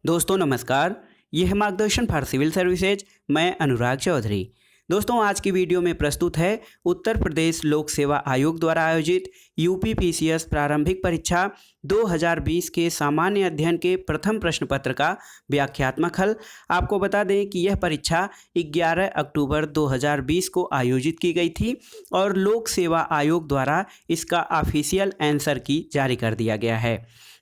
दोस्तों नमस्कार। यह है मार्गदर्शन फॉर सिविल सर्विसेज। मैं अनुराग चौधरी। दोस्तों आज की वीडियो में प्रस्तुत है उत्तर प्रदेश लोक सेवा आयोग द्वारा आयोजित यूपीपीसीएस प्रारंभिक परीक्षा 2020 के सामान्य अध्ययन के प्रथम प्रश्न पत्र का व्याख्यात्मक हल। आपको बता दें कि यह परीक्षा 11 अक्टूबर 2020 को आयोजित की गई थी और लोक सेवा आयोग द्वारा इसका ऑफिशियल आंसर की जारी कर दिया गया है।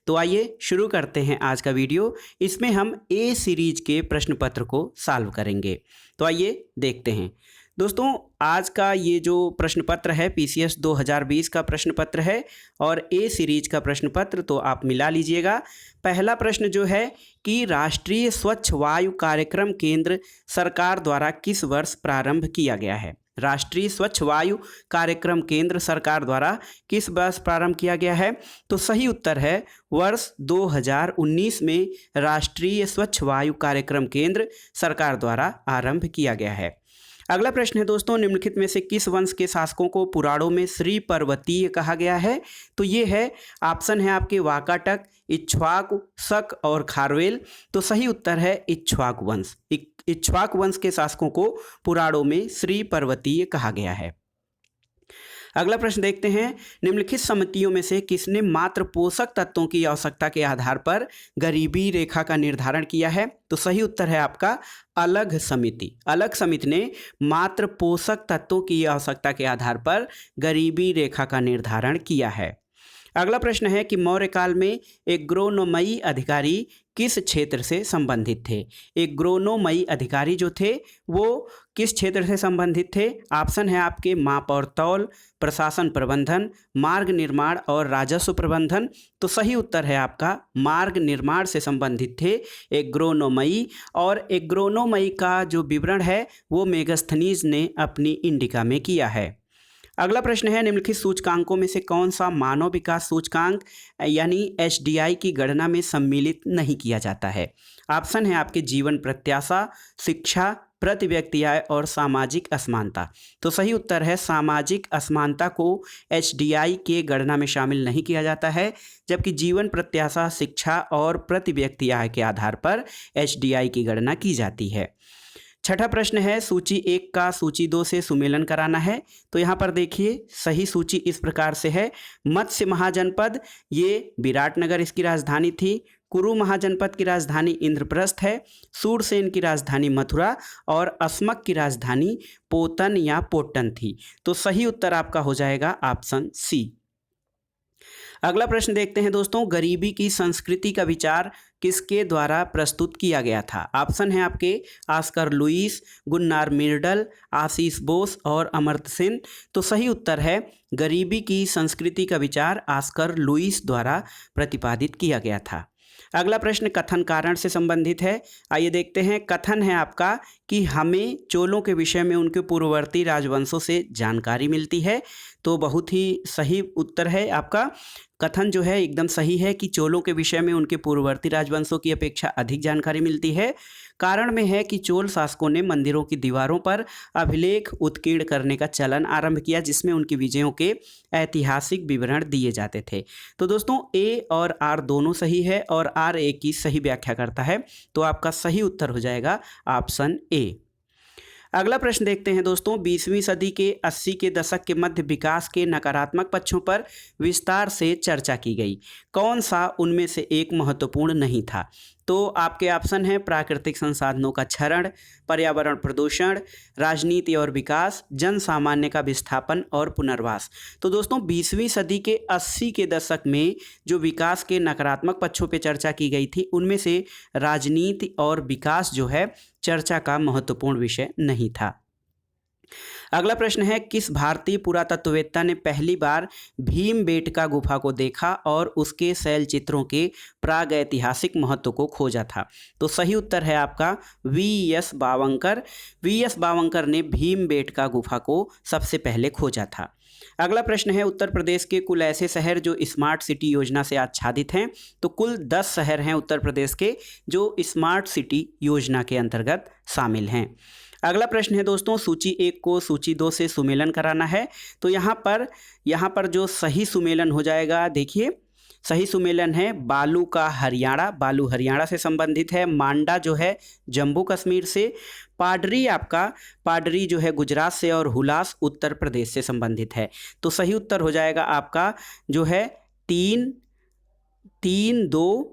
तो आइए शुरू करते हैं आज का वीडियो। इसमें हम ए सीरीज के प्रश्न पत्र को सॉल्व करेंगे। तो आइए देखते हैं। दोस्तों आज का ये जो प्रश्न पत्र है पीसीएस 2020 का प्रश्न पत्र है और ए सीरीज का प्रश्न पत्र तो आप मिला लीजिएगा। पहला प्रश्न जो है कि राष्ट्रीय स्वच्छ वायु कार्यक्रम केंद्र सरकार द्वारा किस वर्ष प्रारंभ किया गया है। राष्ट्रीय स्वच्छ वायु कार्यक्रम केंद्र सरकार द्वारा किस वर्ष प्रारंभ किया गया है। तो सही उत्तर है वर्ष 2019 में राष्ट्रीय स्वच्छ वायु कार्यक्रम केंद्र सरकार द्वारा आरंभ किया गया है। अगला प्रश्न है दोस्तों, निम्नलिखित में से किस वंश के शासकों को पुराणों में श्री पर्वतीय कहा गया है। तो ये है ऑप्शन है आपके वाकाटक, इक्ष्वाकु, शक और खारवेल। तो सही उत्तर है इक्ष्वाकु वंश। इक्ष्वाकु वंश के शासकों को पुराणों में श्री पर्वतीय कहा गया है। अगला प्रश्न देखते हैं, निम्नलिखित समितियों में से किसने मात्र पोषक तत्वों की आवश्यकता के आधार पर गरीबी रेखा का निर्धारण किया है। तो सही उत्तर है आपका अलग समिति। अलग समिति ने मात्र पोषक तत्वों की आवश्यकता के आधार पर गरीबी रेखा का निर्धारण किया है। अगला प्रश्न है कि मौर्य काल में एग्रोनोमई अधिकारी किस क्षेत्र से संबंधित थे। एग्रोनोमई अधिकारी जो थे वो किस क्षेत्र से संबंधित थे। ऑप्शन है आपके माप और तौल, प्रशासन प्रबंधन, मार्ग निर्माण और राजस्व प्रबंधन। तो सही उत्तर है आपका मार्ग निर्माण से संबंधित थे एग्रोनोमई। और एग्रोनोमई का जो विवरण है वो मेगास्थनीज ने अपनी इंडिका में किया है। अगला प्रश्न है, निम्नलिखित सूचकांकों में से कौन सा मानव विकास सूचकांक यानी एचडीआई की गणना में सम्मिलित नहीं किया जाता है। ऑप्शन है आपके जीवन प्रत्याशा, शिक्षा, प्रति व्यक्ति आय और सामाजिक असमानता। तो सही उत्तर है सामाजिक असमानता को एचडीआई के गणना में शामिल नहीं किया जाता है, जबकि जीवन प्रत्याशा, शिक्षा और प्रति व्यक्ति आय के आधार पर एचडीआई की गणना की जाती है। छठा प्रश्न है, सूची 1 का सूची 2 से सुमेलन कराना है। तो यहाँ पर देखिए सही सूची इस प्रकार से है। मत्स्य महाजनपद ये विराटनगर इसकी राजधानी थी। कुरु महाजनपद की राजधानी इंद्रप्रस्थ है। सूरसेन की राजधानी मथुरा और अस्मक की राजधानी पोतन या पोटन थी। तो सही उत्तर आपका हो जाएगा ऑप्शन सी। अगला प्रश्न देखते हैं दोस्तों, गरीबी की संस्कृति का विचार किसके द्वारा प्रस्तुत किया गया था। ऑप्शन है आपके ऑस्कर लुईस, गुन्नार मिर्डल, आशीष बोस और अमर्त्य सेन। तो सही उत्तर है गरीबी की संस्कृति का विचार ऑस्कर लुईस द्वारा प्रतिपादित किया गया था। अगला प्रश्न कथन कारण से संबंधित है। आइए देखते हैं। कथन है आपका कि हमें चोलों के विषय में उनके पूर्ववर्ती राजवंशों से जानकारी मिलती है। तो बहुत ही सही उत्तर है आपका। कथन जो है एकदम सही है कि चोलों के विषय में उनके पूर्ववर्ती राजवंशों की अपेक्षा अधिक जानकारी मिलती है। कारण में है कि चोल शासकों ने मंदिरों की दीवारों पर अभिलेख उत्कीर्ण करने का चलन आरंभ किया, जिसमें उनकी विजयों के ऐतिहासिक विवरण दिए जाते थे। तो दोस्तों ए और आर दोनों सही है और आर ए की सही व्याख्या करता है। तो आपका सही उत्तर हो जाएगा ऑप्शन ए। अगला प्रश्न देखते हैं दोस्तों, 20वीं सदी के 80 के दशक के मध्य विकास के नकारात्मक पक्षों पर विस्तार से चर्चा की गई। कौन सा उनमें से एक महत्वपूर्ण नहीं था। तो आपके ऑप्शन हैं प्राकृतिक संसाधनों का क्षरण, पर्यावरण प्रदूषण, राजनीति और विकास, जन सामान्य का विस्थापन और पुनर्वास। तो दोस्तों 20वीं सदी के 80 के दशक में जो विकास के नकारात्मक पक्षों पर चर्चा की गई थी उनमें से राजनीति और विकास जो है चर्चा का महत्वपूर्ण विषय नहीं था। अगला प्रश्न है, किस भारतीय पुरातत्ववेत्ता ने पहली बार भीमबेटका गुफा को देखा और उसके शैल चित्रों के प्रागैतिहासिक महत्व को खोजा था। तो सही उत्तर है आपका वी.एस. बावंकर। वी.एस. बावंकर ने भीमबेटका गुफा को सबसे पहले खोजा था। अगला प्रश्न है, उत्तर प्रदेश के कुल ऐसे शहर जो स्मार्ट सिटी योजना से आच्छादित हैं। तो कुल 10 शहर हैं उत्तर प्रदेश के जो स्मार्ट सिटी योजना के अंतर्गत शामिल हैं। अगला प्रश्न है दोस्तों, सूची 1 को सूची 2 से सुमेलन कराना है। तो यहाँ पर जो सही सुमेलन हो जाएगा, देखिए सही सुमेलन है बालू का हरियाणा, बालू हरियाणा से संबंधित है। मांडा जो है जम्मू कश्मीर से। पाडरी आपका, पाडरी जो है गुजरात से, और हुलास उत्तर प्रदेश से संबंधित है। तो सही उत्तर हो जाएगा आपका जो है 3, 3, 2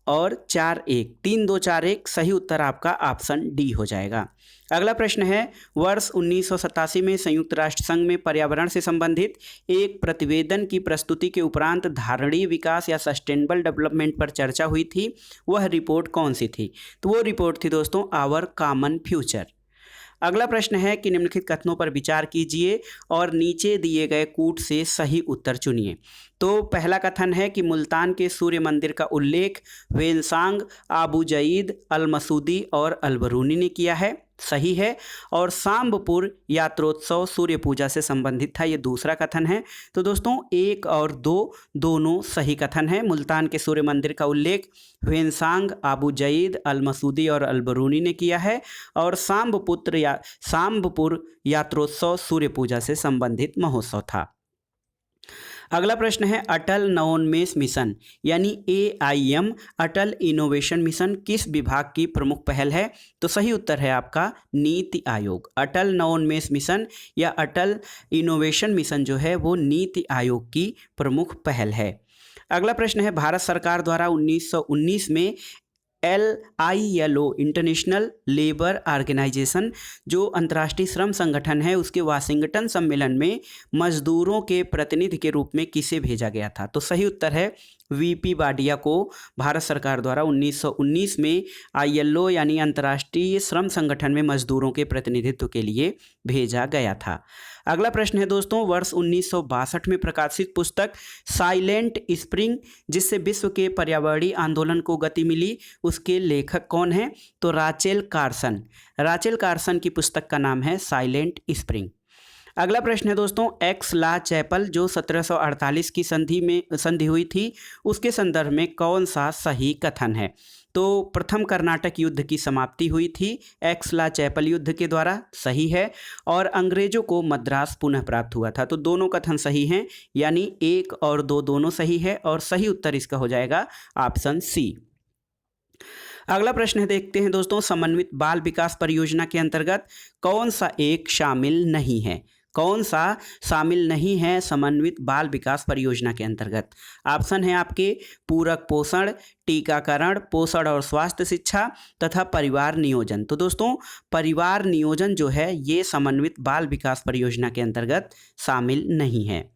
और 4, 1, 3, 2, 4, 1। सही उत्तर आपका ऑप्शन डी हो जाएगा। अगला प्रश्न है, वर्ष 1987 में संयुक्त राष्ट्र संघ में पर्यावरण से संबंधित एक प्रतिवेदन की प्रस्तुति के उपरांत धारणीय विकास या सस्टेनेबल डेवलपमेंट पर चर्चा हुई थी। वह रिपोर्ट कौन सी थी? तो वो रिपोर्ट थी दोस्तों आवर कॉमन फ्यूचर। अगला प्रश्न है कि निम्नलिखित कथनों पर विचार कीजिए और नीचे दिए गए कूट से सही उत्तर चुनिए। तो पहला कथन है कि मुल्तान के सूर्य मंदिर का उल्लेख ह्वेनसांग, आबू जईद, अल मसूदी और अलबरूनी ने किया है, सही है। और सांबपुर यात्रोत्सव सूर्य पूजा से संबंधित था, ये दूसरा कथन है। तो दोस्तों 1 और 2 दोनों सही कथन है। मुल्तान के सूर्य मंदिर का उल्लेख ह्वेनसांग, आबू जईद, अल मसूदी और अलबरूनी ने किया है, और सांबपुर यात्रोत्सव सूर्य पूजा से संबंधित महोत्सव था। अगला प्रश्न है, अटल नवोन्मेष मिशन यानी AIM, अटल इनोवेशन मिशन किस विभाग की प्रमुख पहल है? तो सही उत्तर है आपका नीति आयोग। अटल नवोन्मेष मिशन या अटल इनोवेशन मिशन जो है वो नीति आयोग की प्रमुख पहल है। अगला प्रश्न है, भारत सरकार द्वारा 1919 में LILO इंटरनेशनल लेबर ऑर्गेनाइजेशन जो अंतर्राष्ट्रीय श्रम संगठन है उसके वाशिंगटन सम्मेलन में मजदूरों के प्रतिनिधि के रूप में किसे भेजा गया था? तो सही उत्तर है VP वाडिया को भारत सरकार द्वारा 1919 में ILO यानी अंतर्राष्ट्रीय श्रम संगठन में मजदूरों के प्रतिनिधित्व के लिए भेजा गया था। अगला प्रश्न है दोस्तों, वर्ष 1962 में प्रकाशित पुस्तक साइलेंट स्प्रिंग जिससे विश्व के पर्यावरणीय आंदोलन को गति मिली, उसके लेखक कौन है? तो राचेल कार्सन। राचेल कार्सन की पुस्तक का नाम है साइलेंट स्प्रिंग। अगला प्रश्न है दोस्तों, एक्स ला चैपल जो 1748 की संधि हुई थी उसके संदर्भ में कौन सा सही कथन है? तो प्रथम कर्नाटक युद्ध की समाप्ति हुई थी एक्स ला चैपल युद्ध के द्वारा, सही है। और अंग्रेजों को मद्रास पुनः प्राप्त हुआ था। तो दोनों कथन सही हैं, यानी 1 और 2 दोनों सही है, और सही उत्तर इसका हो जाएगा ऑप्शन सी। अगला प्रश्न है, देखते हैं दोस्तों, समन्वित बाल विकास परियोजना के अंतर्गत कौन सा एक शामिल नहीं है? कौन सा शामिल नहीं है समन्वित बाल विकास परियोजना के अंतर्गत? ऑप्शन है आपके पूरक पोषण, टीकाकरण, पोषण और स्वास्थ्य शिक्षा तथा परिवार नियोजन। तो दोस्तों परिवार नियोजन जो है ये समन्वित बाल विकास परियोजना के अंतर्गत शामिल नहीं है।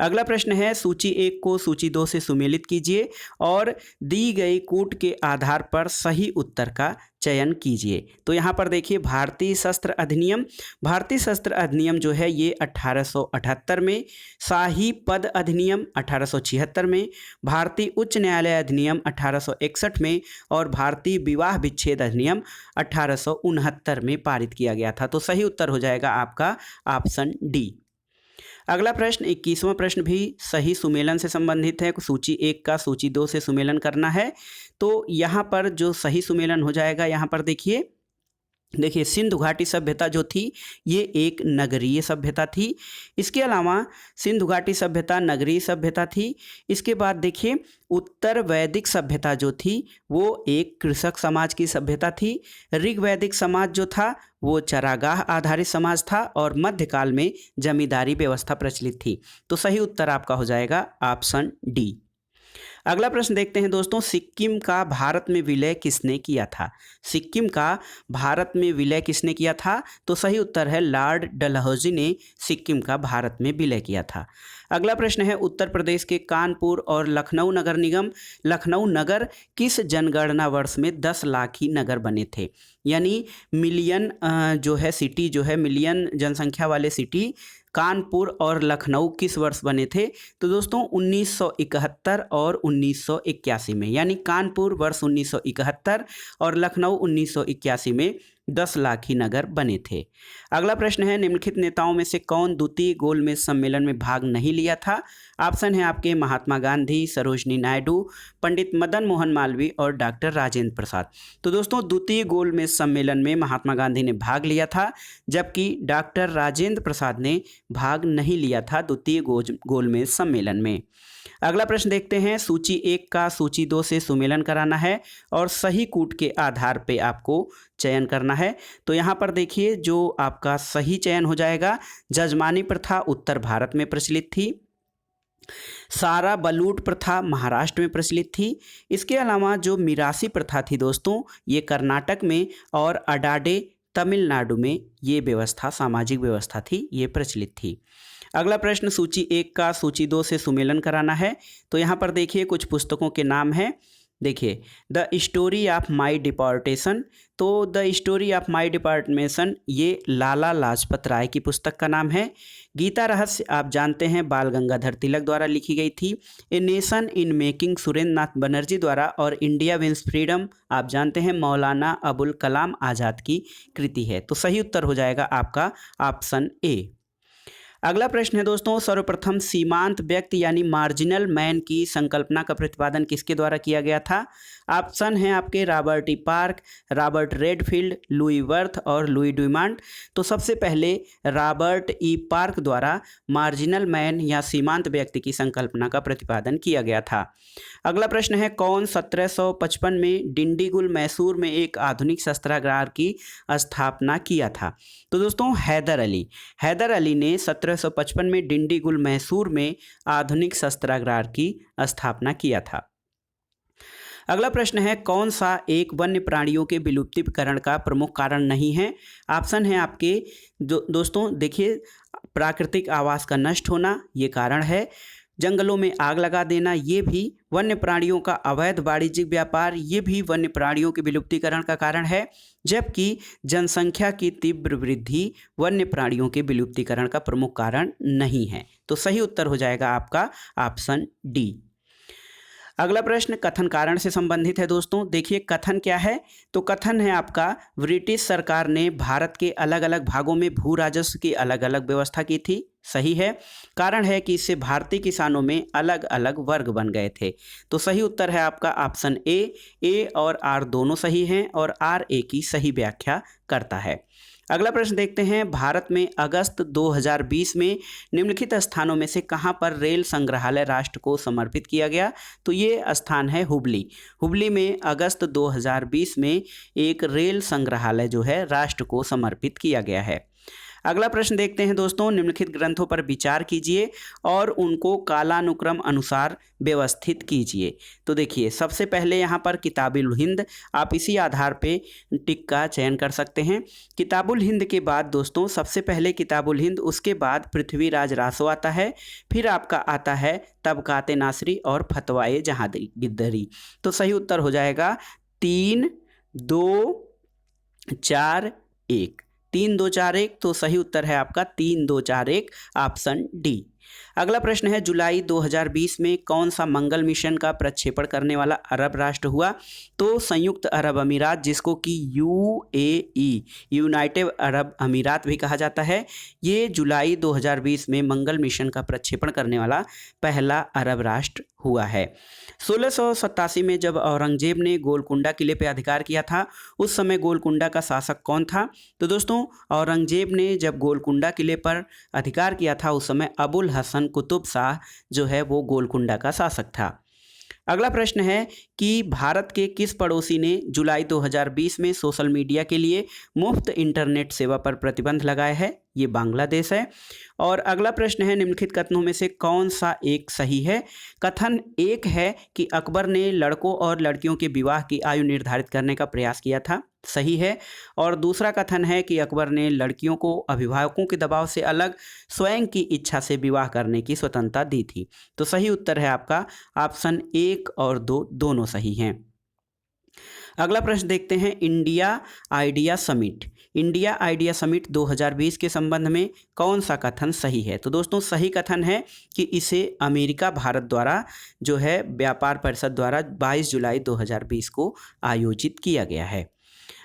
अगला प्रश्न है, सूची 1 को सूची 2 से सुमेलित कीजिए और दी गई कूट के आधार पर सही उत्तर का चयन कीजिए। तो यहाँ पर देखिए भारतीय शस्त्र अधिनियम, भारतीय शस्त्र अधिनियम जो है ये 1878 में, शाही पद अधिनियम 1876 में, भारतीय उच्च न्यायालय अधिनियम 1861 में और भारतीय विवाह विच्छेद अधिनियम 1869 में पारित किया गया था। तो सही उत्तर हो जाएगा आपका ऑप्शन डी। अगला प्रश्न 21वां प्रश्न भी सही सुमेलन से संबंधित है। सूची 1 का सूची 2 से सुमेलन करना है। तो यहाँ पर जो सही सुमेलन हो जाएगा, यहाँ पर देखिए सिंधु घाटी सभ्यता जो थी ये एक नगरीय सभ्यता थी। इसके अलावा सिंधु घाटी सभ्यता नगरीय सभ्यता थी। इसके बाद देखिए उत्तर वैदिक सभ्यता जो थी वो एक कृषक समाज की सभ्यता थी। ऋग्वैदिक समाज जो था वो चरागाह आधारित समाज था और मध्यकाल में जमींदारी व्यवस्था प्रचलित थी। तो सही उत्तर आपका हो जाएगा ऑप्शन डी। अगला प्रश्न देखते हैं दोस्तों, सिक्किम का भारत में विलय किसने किया था? सिक्किम का भारत में विलय किसने किया था? तो सही उत्तर है लॉर्ड डलहौजी ने सिक्किम का भारत में विलय किया था। अगला प्रश्न है, उत्तर प्रदेश के कानपुर और लखनऊ नगर निगम, लखनऊ नगर किस जनगणना वर्ष में 10 लाख ही नगर बने थे? यानी मिलियन जो है सिटी जो है मिलियन जनसंख्या वाले सिटी कानपुर और लखनऊ किस वर्ष बने थे? तो दोस्तों 1971 और 1981 में, यानी कानपुर वर्ष 1971 और लखनऊ 1981 में 10 लाख ही नगर बने थे। अगला प्रश्न है, निम्नलिखित नेताओं में से कौन द्वितीय गोलमेज सम्मेलन में भाग नहीं लिया था? ऑप्शन है आपके महात्मा गांधी, सरोजनी नायडू, पंडित मदन मोहन मालवीय और डॉक्टर राजेंद्र प्रसाद। तो दोस्तों द्वितीय गोलमेज सम्मेलन में महात्मा गांधी ने भाग लिया था, जबकि डॉक्टर राजेंद्र प्रसाद ने भाग नहीं लिया था द्वितीय गोलमेज सम्मेलन में। अगला प्रश्न देखते हैं, सूची 1 का सूची 2 से सुमेलन कराना है और सही कूट के आधार पे आपको चयन करना है। तो यहाँ पर देखिए जो आपका सही चयन हो जाएगा, जजमानी प्रथा उत्तर भारत में प्रचलित थी, सारा बलूट प्रथा महाराष्ट्र में प्रचलित थी, इसके अलावा जो मिरासी प्रथा थी दोस्तों ये कर्नाटक में और अडाडे तमिलनाडु में ये व्यवस्था, सामाजिक व्यवस्था थी, ये प्रचलित थी। अगला प्रश्न, सूची 1 का सूची 2 से सुमेलन कराना है। तो यहाँ पर देखिए कुछ पुस्तकों के नाम हैं। देखिए, the story of my deportation, तो the story of my deportation ये लाला लाजपत राय की पुस्तक का नाम है। गीता रहस्य आप जानते हैं बाल गंगाधर तिलक द्वारा लिखी गई थी। A nation in making Surendranath Banerjee द्वारा, और इंडिया विंस फ्रीडम आप जानते हैं मौलाना अबुल कलाम आज़ाद की कृति है। तो सही उत्तर हो जाएगा आपका ऑप्शन ए। अगला प्रश्न है दोस्तों, सर्वप्रथम सीमांत व्यक्ति यानी मार्जिनल मैन की संकल्पना का प्रतिपादन किसके द्वारा किया गया था? ऑप्शन है आपके Robert E park, Robert Redfield, Louis worth और लुई ड्यूमांट। तो सबसे पहले रॉबर्ट ई पार्क द्वारा मार्जिनल मैन या सीमांत व्यक्ति की संकल्पना का प्रतिपादन किया गया था। अगला प्रश्न है, कौन 1755 में डिंडीगुल मैसूर में एक आधुनिक शस्त्रागार की स्थापना किया था? तो दोस्तों हैदर अली, हैदर अली ने 1755 में डिंडीगुल मैसूर में आधुनिक शस्त्रागार की स्थापना किया था। अगला प्रश्न है, कौन सा एक वन्य प्राणियों के विलुप्तीकरण का प्रमुख कारण नहीं है? ऑप्शन है आपके दोस्तों देखिए, प्राकृतिक आवास का नष्ट होना ये कारण है, जंगलों में आग लगा देना ये भी, वन्य प्राणियों का अवैध वाणिज्यिक व्यापार ये भी वन्य प्राणियों के विलुप्तीकरण का कारण है, जबकि जनसंख्या की तीव्र वृद्धि वन्य प्राणियों के विलुप्तीकरण का प्रमुख कारण नहीं है। तो सही उत्तर हो जाएगा आपका ऑप्शन डी। अगला प्रश्न कथन कारण से संबंधित है दोस्तों। देखिए कथन क्या है, तो कथन है आपका, ब्रिटिश सरकार ने भारत के अलग अलग भागों में भू राजस्व की अलग अलग व्यवस्था की थी। सही है। कारण है कि इससे भारतीय किसानों में अलग अलग वर्ग बन गए थे। तो सही उत्तर है आपका ऑप्शन ए और आर दोनों सही हैं और आर ए की सही व्याख्या करता है। अगला प्रश्न देखते हैं, भारत में अगस्त 2020 में निम्नलिखित स्थानों में से कहां पर रेल संग्रहालय राष्ट्र को समर्पित किया गया? तो ये स्थान है हुबली। हुबली में अगस्त 2020 में एक रेल संग्रहालय जो है राष्ट्र को समर्पित किया गया है। अगला प्रश्न देखते हैं दोस्तों, निम्नलिखित ग्रंथों पर विचार कीजिए और उनको कालानुक्रम अनुसार व्यवस्थित कीजिए। तो देखिए सबसे पहले यहाँ पर किताबुल हिंद, आप इसी आधार पे टिक का चयन कर सकते हैं। किताबुल हिंद के बाद दोस्तों सबसे पहले किताबुल हिंद, उसके बाद पृथ्वीराज रासो आता है, फिर आपका आता है तबकाते नासरी और फतवाए जहांगीरी। तो सही उत्तर हो जाएगा 3, 2, 4, 1। 3, 2, 4, 1। तो सही उत्तर है आपका 3, 2, 4, 1 ऑप्शन डी। अगला प्रश्न है, जुलाई 2020 में कौन सा मंगल मिशन का प्रक्षेपण करने वाला अरब राष्ट्र हुआ? तो संयुक्त अरब अमीरात, जिसको कि UAE यूनाइटेड अरब अमीरात भी कहा जाता है, ये जुलाई 2020 में मंगल मिशन का प्रक्षेपण करने वाला पहला अरब राष्ट्र हुआ है। 1687 में जब औरंगजेब ने गोलकुंडा किले पर अधिकार किया था, उस समय गोलकुंडा का शासक कौन था? तो दोस्तों औरंगजेब ने जब गोलकुंडा किले पर अधिकार किया था उस समय अबुल हसन कुतुब शाह जो है वो गोलकुंडा का शासक था। अगला प्रश्न है कि भारत के किस पड़ोसी ने जुलाई 2020 में सोशल मीडिया के लिए मुफ्त इंटरनेट सेवा पर प्रतिबंध लगाया है? ये बांग्लादेश है। और अगला प्रश्न है, निम्नलिखित कथनों में से कौन सा एक सही है? कथन एक है कि अकबर ने लड़कों और लड़कियों के विवाह की आयु निर्धारित करने का प्रयास किया था। सही है। और दूसरा कथन है कि अकबर ने लड़कियों को अभिभावकों के दबाव से अलग स्वयं की इच्छा से विवाह करने की स्वतंत्रता दी थी। तो सही उत्तर है आपका ऑप्शन 1 और 2 दोनों सही हैं। अगला प्रश्न देखते हैं, India idea summit. India idea summit 2020 के संबंध में कौन सा कथन सही है? तो दोस्तों सही कथन है कि इसे अमेरिका भारत द्वारा जो है व्यापार परिषद द्वारा 22 जुलाई 2020 को आयोजित किया गया है।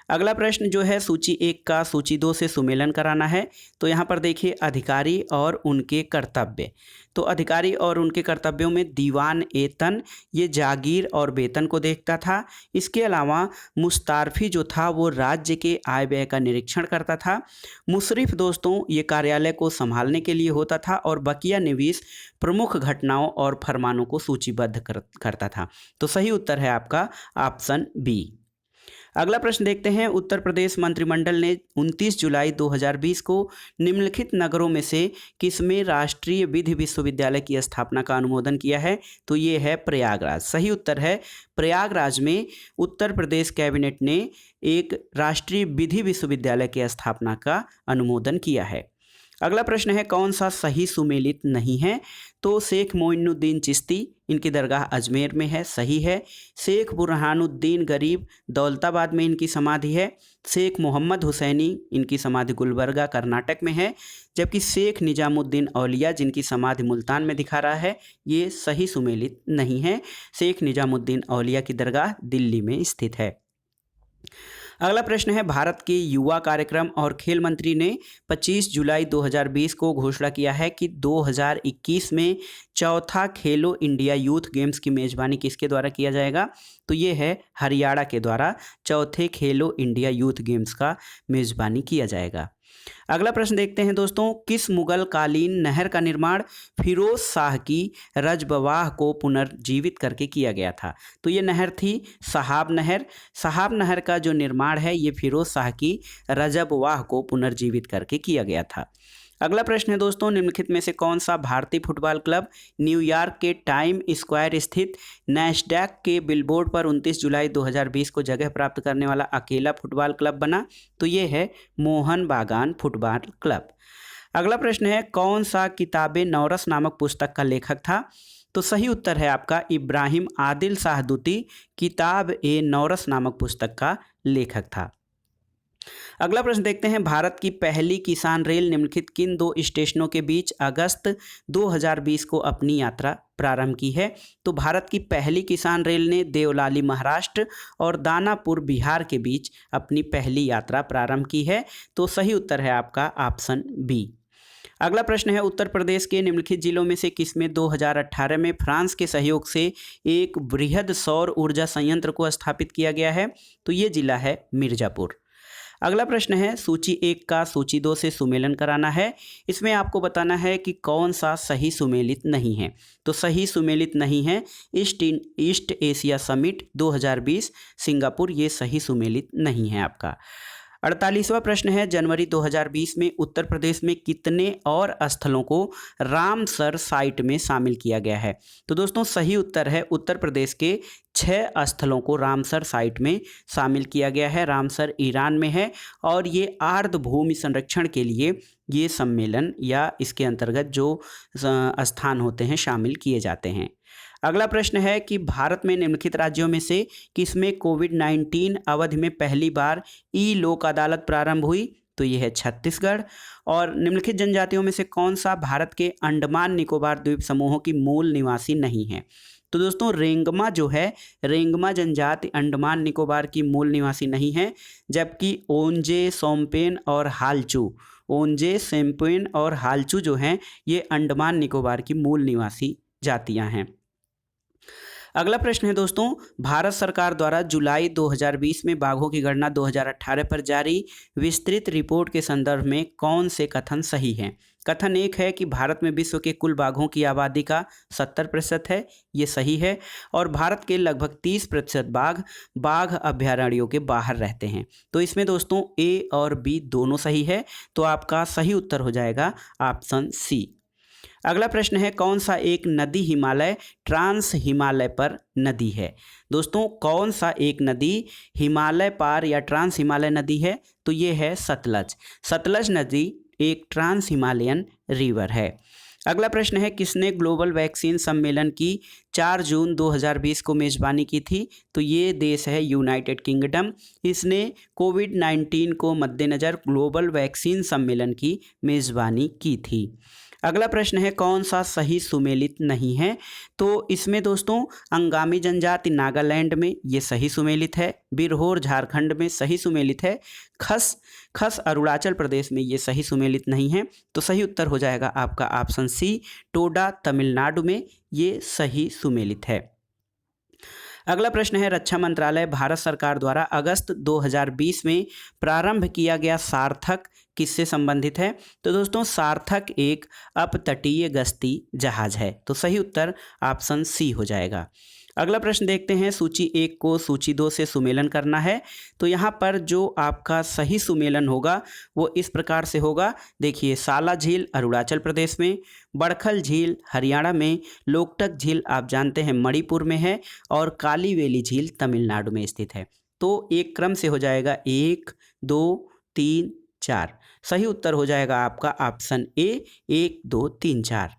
अगला प्रश्न जो है सूची 1 का सूची 2 से सुमेलन कराना है। तो यहाँ पर देखिए अधिकारी और उनके कर्तव्य। तो अधिकारी और उनके कर्तव्यों में दीवान ए तन ये जागीर और वेतन को देखता था। इसके अलावा मुस्तारफी जो था वो राज्य के आय व्यय का निरीक्षण करता था। मुशरिफ दोस्तों ये कार्यालय को संभालने के लिए होता था और बकिया निवीस प्रमुख घटनाओं और फरमानों को सूचीबद्ध करता था। तो सही उत्तर है आपका ऑप्शन बी। अगला प्रश्न देखते हैं। उत्तर प्रदेश मंत्रिमंडल ने 29 जुलाई 2020 को निम्नलिखित नगरों में से किसमें राष्ट्रीय विधि विश्वविद्यालय की स्थापना का अनुमोदन किया है? तो ये है प्रयागराज। सही उत्तर है प्रयागराज में उत्तर प्रदेश कैबिनेट ने एक राष्ट्रीय विधि विश्वविद्यालय की स्थापना का अनुमोदन किया है। अगला प्रश्न है कौन सा सही सुमेलित नहीं है? तो शेख मोइनुद्दीन चिश्ती इनकी दरगाह अजमेर में है, सही है। शेख बुरहानुद्दीन गरीब दौलताबाद में इनकी समाधि है। शेख मोहम्मद हुसैनी इनकी समाधि गुलबर्गा कर्नाटक में है। जबकि शेख निजामुद्दीन औलिया जिनकी समाधि मुल्तान में दिखा रहा है ये सही सुमेलित नहीं है। शेख निजामुद्दीन औलिया की दरगाह दिल्ली में स्थित है। अगला प्रश्न है भारत के युवा कार्यक्रम और खेल मंत्री ने 25 जुलाई 2020 को घोषणा किया है कि 2021 में चौथा खेलो इंडिया यूथ गेम्स की मेज़बानी किसके द्वारा किया जाएगा? तो ये है हरियाणा के द्वारा चौथे खेलो इंडिया यूथ गेम्स का मेज़बानी किया जाएगा। अगला प्रश्न देखते हैं दोस्तों, किस मुगल कालीन नहर का निर्माण फिरोज शाह की रजबवाह को पुनर्जीवित करके किया गया था? तो ये नहर थी सहाब नहर। सहाब नहर का जो निर्माण है ये फिरोज शाह की रजबवाह को पुनर्जीवित करके किया गया था। अगला प्रश्न है दोस्तों, निम्नलिखित में से कौन सा भारतीय फुटबॉल क्लब न्यूयॉर्क के टाइम स्क्वायर स्थित नैस्डैक के बिलबोर्ड पर 29 जुलाई 2020 को जगह प्राप्त करने वाला अकेला फुटबॉल क्लब बना? तो ये है मोहन बागान फुटबॉल क्लब। अगला प्रश्न है कौन सा किताबे नौरस नामक पुस्तक का लेखक था? तो सही उत्तर है आपका इब्राहिम आदिल शाहदूती किताब ए नौरस नामक पुस्तक का लेखक था। अगला प्रश्न देखते हैं, भारत की पहली किसान रेल निम्नलिखित किन दो स्टेशनों के बीच अगस्त 2020 को अपनी यात्रा प्रारंभ की है? तो भारत की पहली किसान रेल ने देवलाली महाराष्ट्र और दानापुर बिहार के बीच अपनी पहली यात्रा प्रारंभ की है। तो सही उत्तर है आपका ऑप्शन बी। अगला प्रश्न है, उत्तर प्रदेश के निम्नलिखित जिलों में से किसमें 2018 में फ्रांस के सहयोग से एक बृहद सौर ऊर्जा संयंत्र को स्थापित किया गया है? तो ये जिला है मिर्जापुर। अगला प्रश्न है, सूची 1 का सूची 2 से सुमेलन कराना है। इसमें आपको बताना है कि कौन सा सही सुमेलित नहीं है। तो सही सुमेलित नहीं है ईस्ट एशिया समिट 2020 सिंगापुर, ये सही सुमेलित नहीं है आपका। 48वां प्रश्न है, जनवरी 2020 में उत्तर प्रदेश में कितने और स्थलों को रामसर साइट में शामिल किया गया है? तो दोस्तों सही उत्तर है उत्तर प्रदेश के 6 स्थलों को रामसर साइट में शामिल किया गया है। रामसर ईरान में है और ये आर्द्र भूमि संरक्षण के लिए ये सम्मेलन या इसके अंतर्गत जो स्थान होते हैं शामिल किए जाते हैं। अगला प्रश्न है कि भारत में निम्नलिखित राज्यों में से किसमें कोविड-19 अवधि में पहली बार ई लोक अदालत प्रारंभ हुई? तो ये है छत्तीसगढ़। और निम्नलिखित जनजातियों में से कौन सा भारत के अंडमान निकोबार द्वीप समूहों की मूल निवासी नहीं है? तो दोस्तों रेंगमा जो है, रेंगमा जनजाति अंडमान निकोबार की मूल निवासी नहीं है, जबकि ओंजे, सोमपेन और हालचू, ओंजे, सोमपेन और हालचू जो हैं ये अंडमान निकोबार की मूल निवासी जातियां हैं। अगला प्रश्न है दोस्तों, भारत सरकार द्वारा जुलाई 2020 में बाघों की गणना 2018 पर जारी विस्तृत रिपोर्ट के संदर्भ में कौन से कथन सही हैं? कथन 1 है कि भारत में विश्व के कुल बाघों की आबादी का 70% है, ये सही है। और भारत के लगभग 30% बाघ अभ्यारण्यों के बाहर रहते हैं। तो इसमें दोस्तों ए और बी दोनों सही है, तो आपका सही उत्तर हो जाएगा ऑप्शन सी। अगला प्रश्न है, कौन सा एक नदी हिमालय ट्रांस हिमालय पर नदी है? दोस्तों कौन सा एक नदी हिमालय पार या ट्रांस हिमालय नदी है? तो ये है सतलज। सतलज नदी एक ट्रांस हिमालयन रिवर है। अगला प्रश्न है, किसने ग्लोबल वैक्सीन सम्मेलन की 4 जून 2020 को मेज़बानी की थी? तो ये देश है यूनाइटेड किंगडम। इसने कोविड-19 को मद्देनज़र ग्लोबल वैक्सीन सम्मेलन की मेज़बानी की थी। अगला प्रश्न है कौन सा सही सुमेलित नहीं है। तो इसमें दोस्तों अंगामी जनजाति नागालैंड में ये सही सुमेलित है, बिरहोर झारखंड में सही सुमेलित है, खस अरुणाचल प्रदेश में ये सही सुमेलित नहीं है। तो सही उत्तर हो जाएगा आपका ऑप्शन सी, टोडा तमिलनाडु में ये सही सुमेलित है। अगला प्रश्न है रक्षा मंत्रालय भारत सरकार द्वारा अगस्त 2020 में प्रारंभ किया गया सार्थक किससे संबंधित है। तो दोस्तों सार्थक एक अपतटीय गश्ती जहाज है। तो सही उत्तर ऑप्शन सी हो जाएगा। अगला प्रश्न देखते हैं, सूची 1 को सूची 2 से सुमेलन करना है। तो यहाँ पर जो आपका सही सुमेलन होगा वो इस प्रकार से होगा। देखिए, साला झील अरुणाचल प्रदेश में, बड़खल झील हरियाणा में, लोकटक झील आप जानते हैं मणिपुर में है, और कालीवेली झील तमिलनाडु में स्थित है। तो एक क्रम से हो जाएगा 1 2 3 4। सही उत्तर हो जाएगा आपका ऑप्शन ए 1 2 3 4।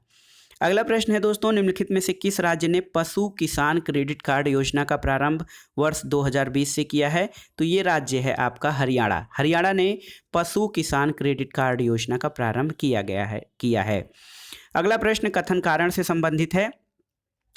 अगला प्रश्न है दोस्तों, निम्नलिखित में से किस राज्य ने पशु किसान क्रेडिट कार्ड योजना का प्रारंभ वर्ष 2020 से किया है। तो ये राज्य है आपका हरियाणा। हरियाणा ने पशु किसान क्रेडिट कार्ड योजना का प्रारंभ किया है। अगला प्रश्न कथन कारण से संबंधित है।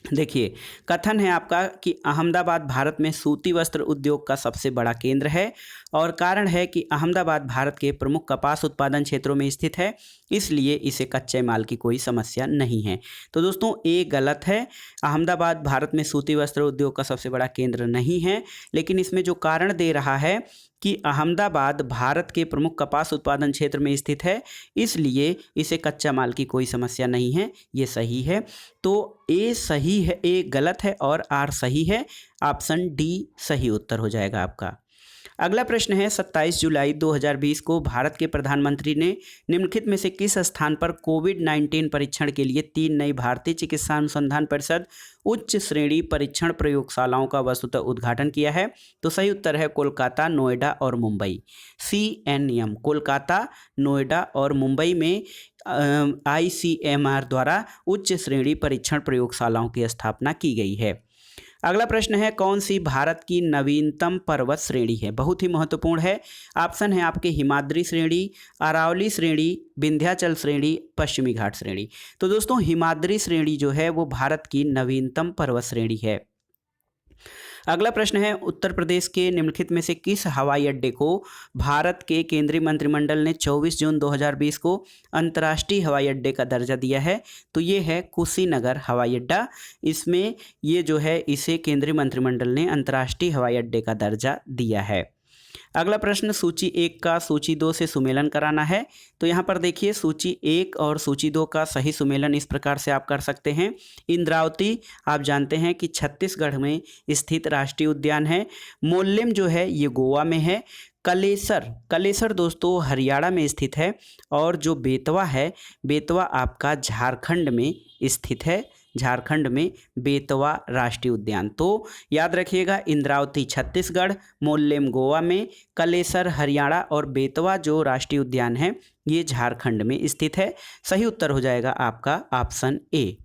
देखिए, कथन है आपका कि अहमदाबाद भारत में सूती वस्त्र उद्योग का सबसे बड़ा केंद्र है, और कारण है कि अहमदाबाद भारत के प्रमुख कपास उत्पादन क्षेत्रों में स्थित है, इसलिए इसे कच्चे माल की कोई समस्या नहीं है। तो दोस्तों ये गलत है, अहमदाबाद भारत में सूती वस्त्र उद्योग का सबसे बड़ा केंद्र नहीं है, लेकिन इसमें जो कारण दे रहा है कि अहमदाबाद भारत के प्रमुख कपास उत्पादन क्षेत्र में स्थित है, इसलिए इसे कच्चा माल की कोई समस्या नहीं है, ये सही है। तो ए सही है, ए गलत है और आर सही है। ऑप्शन डी सही उत्तर हो जाएगा आपका। अगला प्रश्न है 27 जुलाई 2020 को भारत के प्रधानमंत्री ने निम्नलिखित में से किस स्थान पर कोविड-19 परीक्षण के लिए 3 नई भारतीय चिकित्सा अनुसंधान परिषद उच्च श्रेणी परीक्षण प्रयोगशालाओं का वस्तुतः उद्घाटन किया है। तो सही उत्तर है कोलकाता, नोएडा और मुंबई। CNM कोलकाता, नोएडा और मुंबई में ICMR द्वारा उच्च श्रेणी परीक्षण प्रयोगशालाओं की स्थापना की गई है। अगला प्रश्न है कौन सी भारत की नवीनतम पर्वत श्रेणी है। बहुत ही महत्वपूर्ण है। ऑप्शन है आपके हिमाद्री श्रेणी, अरावली श्रेणी, विंध्याचल श्रेणी, पश्चिमी घाट श्रेणी। तो दोस्तों हिमाद्री श्रेणी जो है वो भारत की नवीनतम पर्वत श्रेणी है। अगला प्रश्न है उत्तर प्रदेश के निम्नलिखित में से किस हवाई अड्डे को भारत के केंद्रीय मंत्रिमंडल ने 24 जून 2020 को अंतर्राष्ट्रीय हवाई अड्डे का दर्जा दिया है। तो ये है कुशीनगर हवाई अड्डा। इसमें ये जो है इसे केंद्रीय मंत्रिमंडल ने अंतर्राष्ट्रीय हवाई अड्डे का दर्जा दिया है। अगला प्रश्न सूची 1 का सूची 2 से सुमेलन कराना है। तो यहाँ पर देखिए सूची 1 और सूची 2 का सही सुमेलन इस प्रकार से आप कर सकते हैं। इंद्रावती आप जानते हैं कि छत्तीसगढ़ में स्थित राष्ट्रीय उद्यान है। मोल्लेम जो है ये गोवा में है। कलेसर दोस्तों हरियाणा में स्थित है। और जो बेतवा है, बेतवा आपका झारखंड में स्थित है। झारखंड में बेतवा राष्ट्रीय उद्यान। तो याद रखिएगा इंद्रावती छत्तीसगढ़, मोल्लेम गोवा में, कलेसर हरियाणा और बेतवा जो राष्ट्रीय उद्यान है ये झारखंड में स्थित है। सही उत्तर हो जाएगा आपका ऑप्शन ए।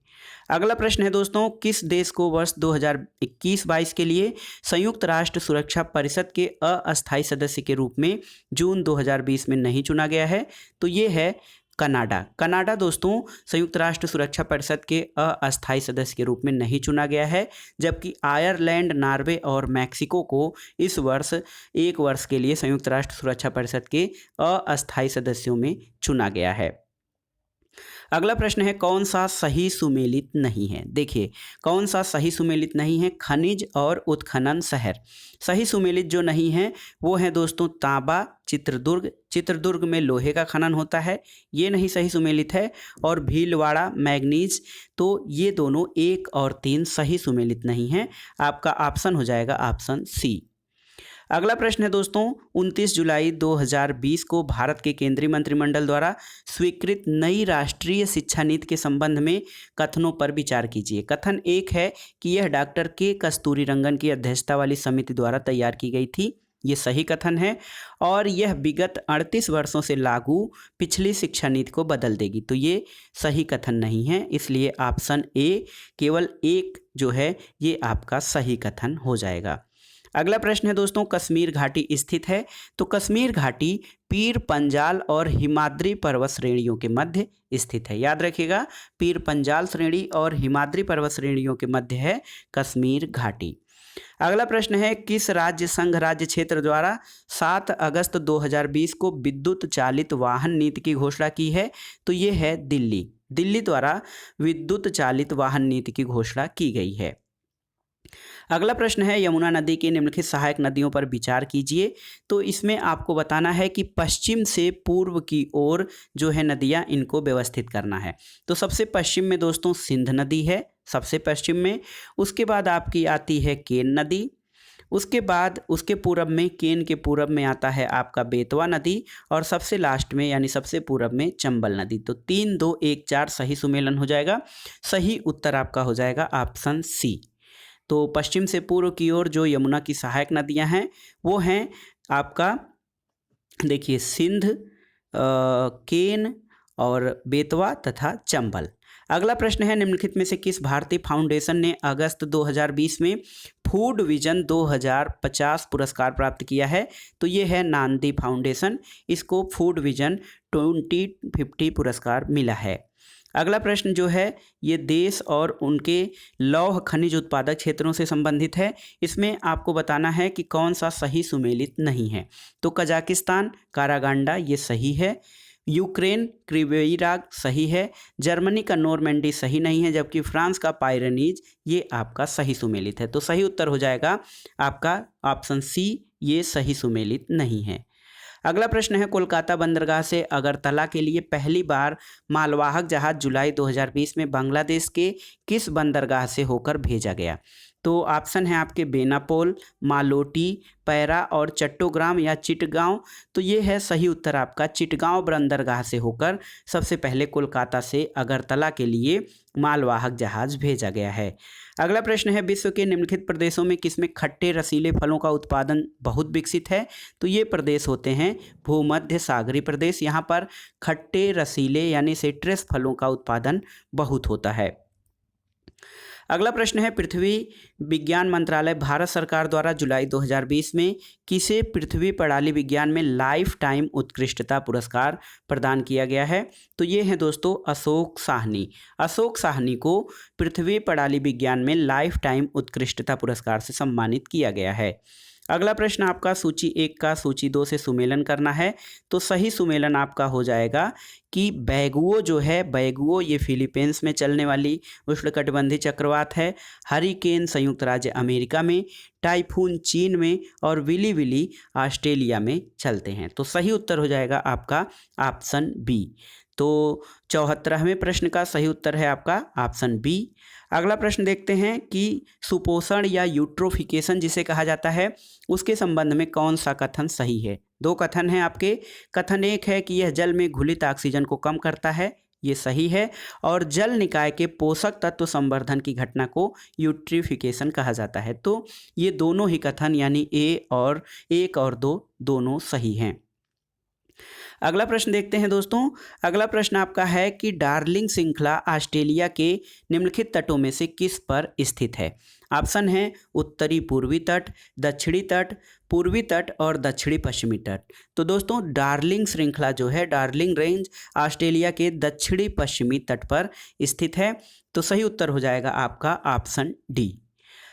अगला प्रश्न है दोस्तों किस देश को वर्ष 2021-22 के लिए संयुक्त राष्ट्र सुरक्षा परिषद के अस्थायी सदस्य के रूप में जून 2020 में नहीं चुना गया है। तो ये है कनाडा। कनाडा दोस्तों संयुक्त राष्ट्र सुरक्षा परिषद के अस्थायी सदस्य के रूप में नहीं चुना गया है, जबकि आयरलैंड, नॉर्वे और मैक्सिको को इस वर्ष 1 वर्ष के लिए संयुक्त राष्ट्र सुरक्षा परिषद के अस्थायी सदस्यों में चुना गया है। अगला प्रश्न है कौन सा सही सुमेलित नहीं है। देखिए कौन सा सही सुमेलित नहीं है, खनिज और उत्खनन शहर। सही सुमेलित जो नहीं है वो है दोस्तों तांबा, चित्रदुर्ग में लोहे का खनन होता है, ये नहीं सही सुमेलित है। और भीलवाड़ा मैग्नीज, तो ये दोनों 1 और 3 सही सुमेलित नहीं है। आपका ऑप्शन हो जाएगा ऑप्शन सी। अगला प्रश्न है दोस्तों 29 जुलाई 2020 को भारत के केंद्रीय मंत्रिमंडल द्वारा स्वीकृत नई राष्ट्रीय शिक्षा नीति के संबंध में कथनों पर विचार कीजिए। कथन 1 है कि यह डॉक्टर के कस्तूरीरंगन की अध्यक्षता वाली समिति द्वारा तैयार की गई थी, ये सही कथन है। और यह विगत 38 वर्षों से लागू पिछली शिक्षा नीति को बदल देगी, तो ये सही कथन नहीं है। इसलिए ऑप्शन ए केवल 1 जो है ये आपका सही कथन हो जाएगा। अगला प्रश्न है दोस्तों, कश्मीर घाटी स्थित है। तो कश्मीर घाटी पीर पंजाल और हिमाद्री पर्वत श्रेणियों के मध्य स्थित है। याद रखिएगा, पीर पंजाल श्रेणी और हिमाद्री पर्वत श्रेणियों के मध्य है कश्मीर घाटी। अगला प्रश्न है, किस राज्य संघ राज्य क्षेत्र द्वारा 7 अगस्त 2020 को विद्युत चालित वाहन नीति की घोषणा की है? तो ये है दिल्ली। दिल्ली द्वारा विद्युत चालित वाहन नीति की घोषणा की गई है। अगला प्रश्न है, यमुना नदी की निम्नलिखित सहायक नदियों पर विचार कीजिए। तो इसमें आपको बताना है कि पश्चिम से पूर्व की ओर जो है नदियां, इनको व्यवस्थित करना है। तो सबसे पश्चिम में दोस्तों सिंध नदी है, सबसे पश्चिम में। उसके बाद आपकी आती है केन नदी। उसके बाद उसके पूरब में, केन के पूरब में आता है आपका बेतवा नदी। और सबसे लास्ट में यानी सबसे पूरब में चंबल नदी। तो 3, 2, 1, 4 सही सुमेलन हो जाएगा। सही उत्तर आपका हो जाएगा ऑप्शन सी। तो पश्चिम से पूर्व की ओर जो यमुना की सहायक नदियां हैं वो हैं आपका, देखिए, सिंध, केन और बेतवा तथा चंबल। अगला प्रश्न है, निम्नलिखित में से किस भारतीय फाउंडेशन ने अगस्त 2020 में फूड विजन 2050 पुरस्कार प्राप्त किया है? तो ये है नांदी फाउंडेशन। इसको फूड विजन 2050 पुरस्कार मिला है। अगला प्रश्न जो है ये देश और उनके लौह खनिज उत्पादक क्षेत्रों से संबंधित है। इसमें आपको बताना है कि कौन सा सही सुमेलित नहीं है। तो कजाकिस्तान कारागांडा ये सही है, यूक्रेन क्रिवेइराग सही है, जर्मनी का नॉर्मैंडी सही नहीं है, जबकि फ्रांस का पायरेनीज ये आपका सही सुमेलित है। तो सही उत्तर हो जाएगा आपका ऑप्शन सी, ये सही सुमेलित नहीं है। अगला प्रश्न है, कोलकाता बंदरगाह से अगरतला के लिए पहली बार मालवाहक जहाज जुलाई 2020 में बांग्लादेश के किस बंदरगाह से होकर भेजा गया? तो ऑप्शन है आपके बेनापोल, मालोटी, पैरा और चट्टोग्राम या चिटगांव। तो ये है सही उत्तर आपका, चिटगांव बंदरगाह से होकर सबसे पहले कोलकाता से अगरतला के लिए मालवाहक जहाज भेजा गया है। अगला प्रश्न है, विश्व के निम्नलिखित प्रदेशों में किसमें खट्टे रसीले फलों का उत्पादन बहुत विकसित है? तो ये प्रदेश होते हैं भूमध्य सागरीय प्रदेश। यहाँ पर खट्टे रसीले यानी सिट्रस फलों का उत्पादन बहुत होता है। अगला प्रश्न है, पृथ्वी विज्ञान मंत्रालय भारत सरकार द्वारा जुलाई 2020 में किसे पृथ्वी प्रणाली विज्ञान में लाइफ टाइम उत्कृष्टता पुरस्कार प्रदान किया गया है? तो ये है दोस्तों अशोक साहनी। अशोक साहनी को पृथ्वी प्रणाली विज्ञान में लाइफ टाइम उत्कृष्टता पुरस्कार से सम्मानित किया गया है। अगला प्रश्न आपका सूची 1 का सूची 2 से सुमेलन करना है। तो सही सुमेलन आपका हो जाएगा कि बैगुओ जो है, बैगुओ ये फिलीपींस में चलने वाली उष्णकटिबंधीय चक्रवात है, हरिकेन संयुक्त राज्य अमेरिका में, टाइफून चीन में और विली विली ऑस्ट्रेलिया में चलते हैं। तो सही उत्तर हो जाएगा आपका ऑप्शन बी। तो 74वें प्रश्न का सही उत्तर है आपका ऑप्शन बी। अगला प्रश्न देखते हैं कि सुपोषण या यूट्रोफिकेशन जिसे कहा जाता है उसके संबंध में कौन सा कथन सही है? 2 कथन हैं आपके। कथन 1 है कि यह जल में घुलित ऑक्सीजन को कम करता है, ये सही है। और जल निकाय के पोषक तत्व संवर्धन की घटना को यूट्रिफिकेशन कहा जाता है। तो ये दोनों ही कथन यानी 1 और 2 दोनों सही हैं। अगला प्रश्न देखते हैं दोस्तों। अगला प्रश्न आपका है कि डार्लिंग श्रृंखला ऑस्ट्रेलिया के निम्नलिखित तटों में से किस पर स्थित है? ऑप्शन है उत्तरी पूर्वी तट, दक्षिणी तट, पूर्वी तट और दक्षिणी पश्चिमी तट। तो दोस्तों डार्लिंग श्रृंखला जो है, डार्लिंग रेंज ऑस्ट्रेलिया के दक्षिणी पश्चिमी तट पर स्थित है। तो सही उत्तर हो जाएगा आपका ऑप्शन डी।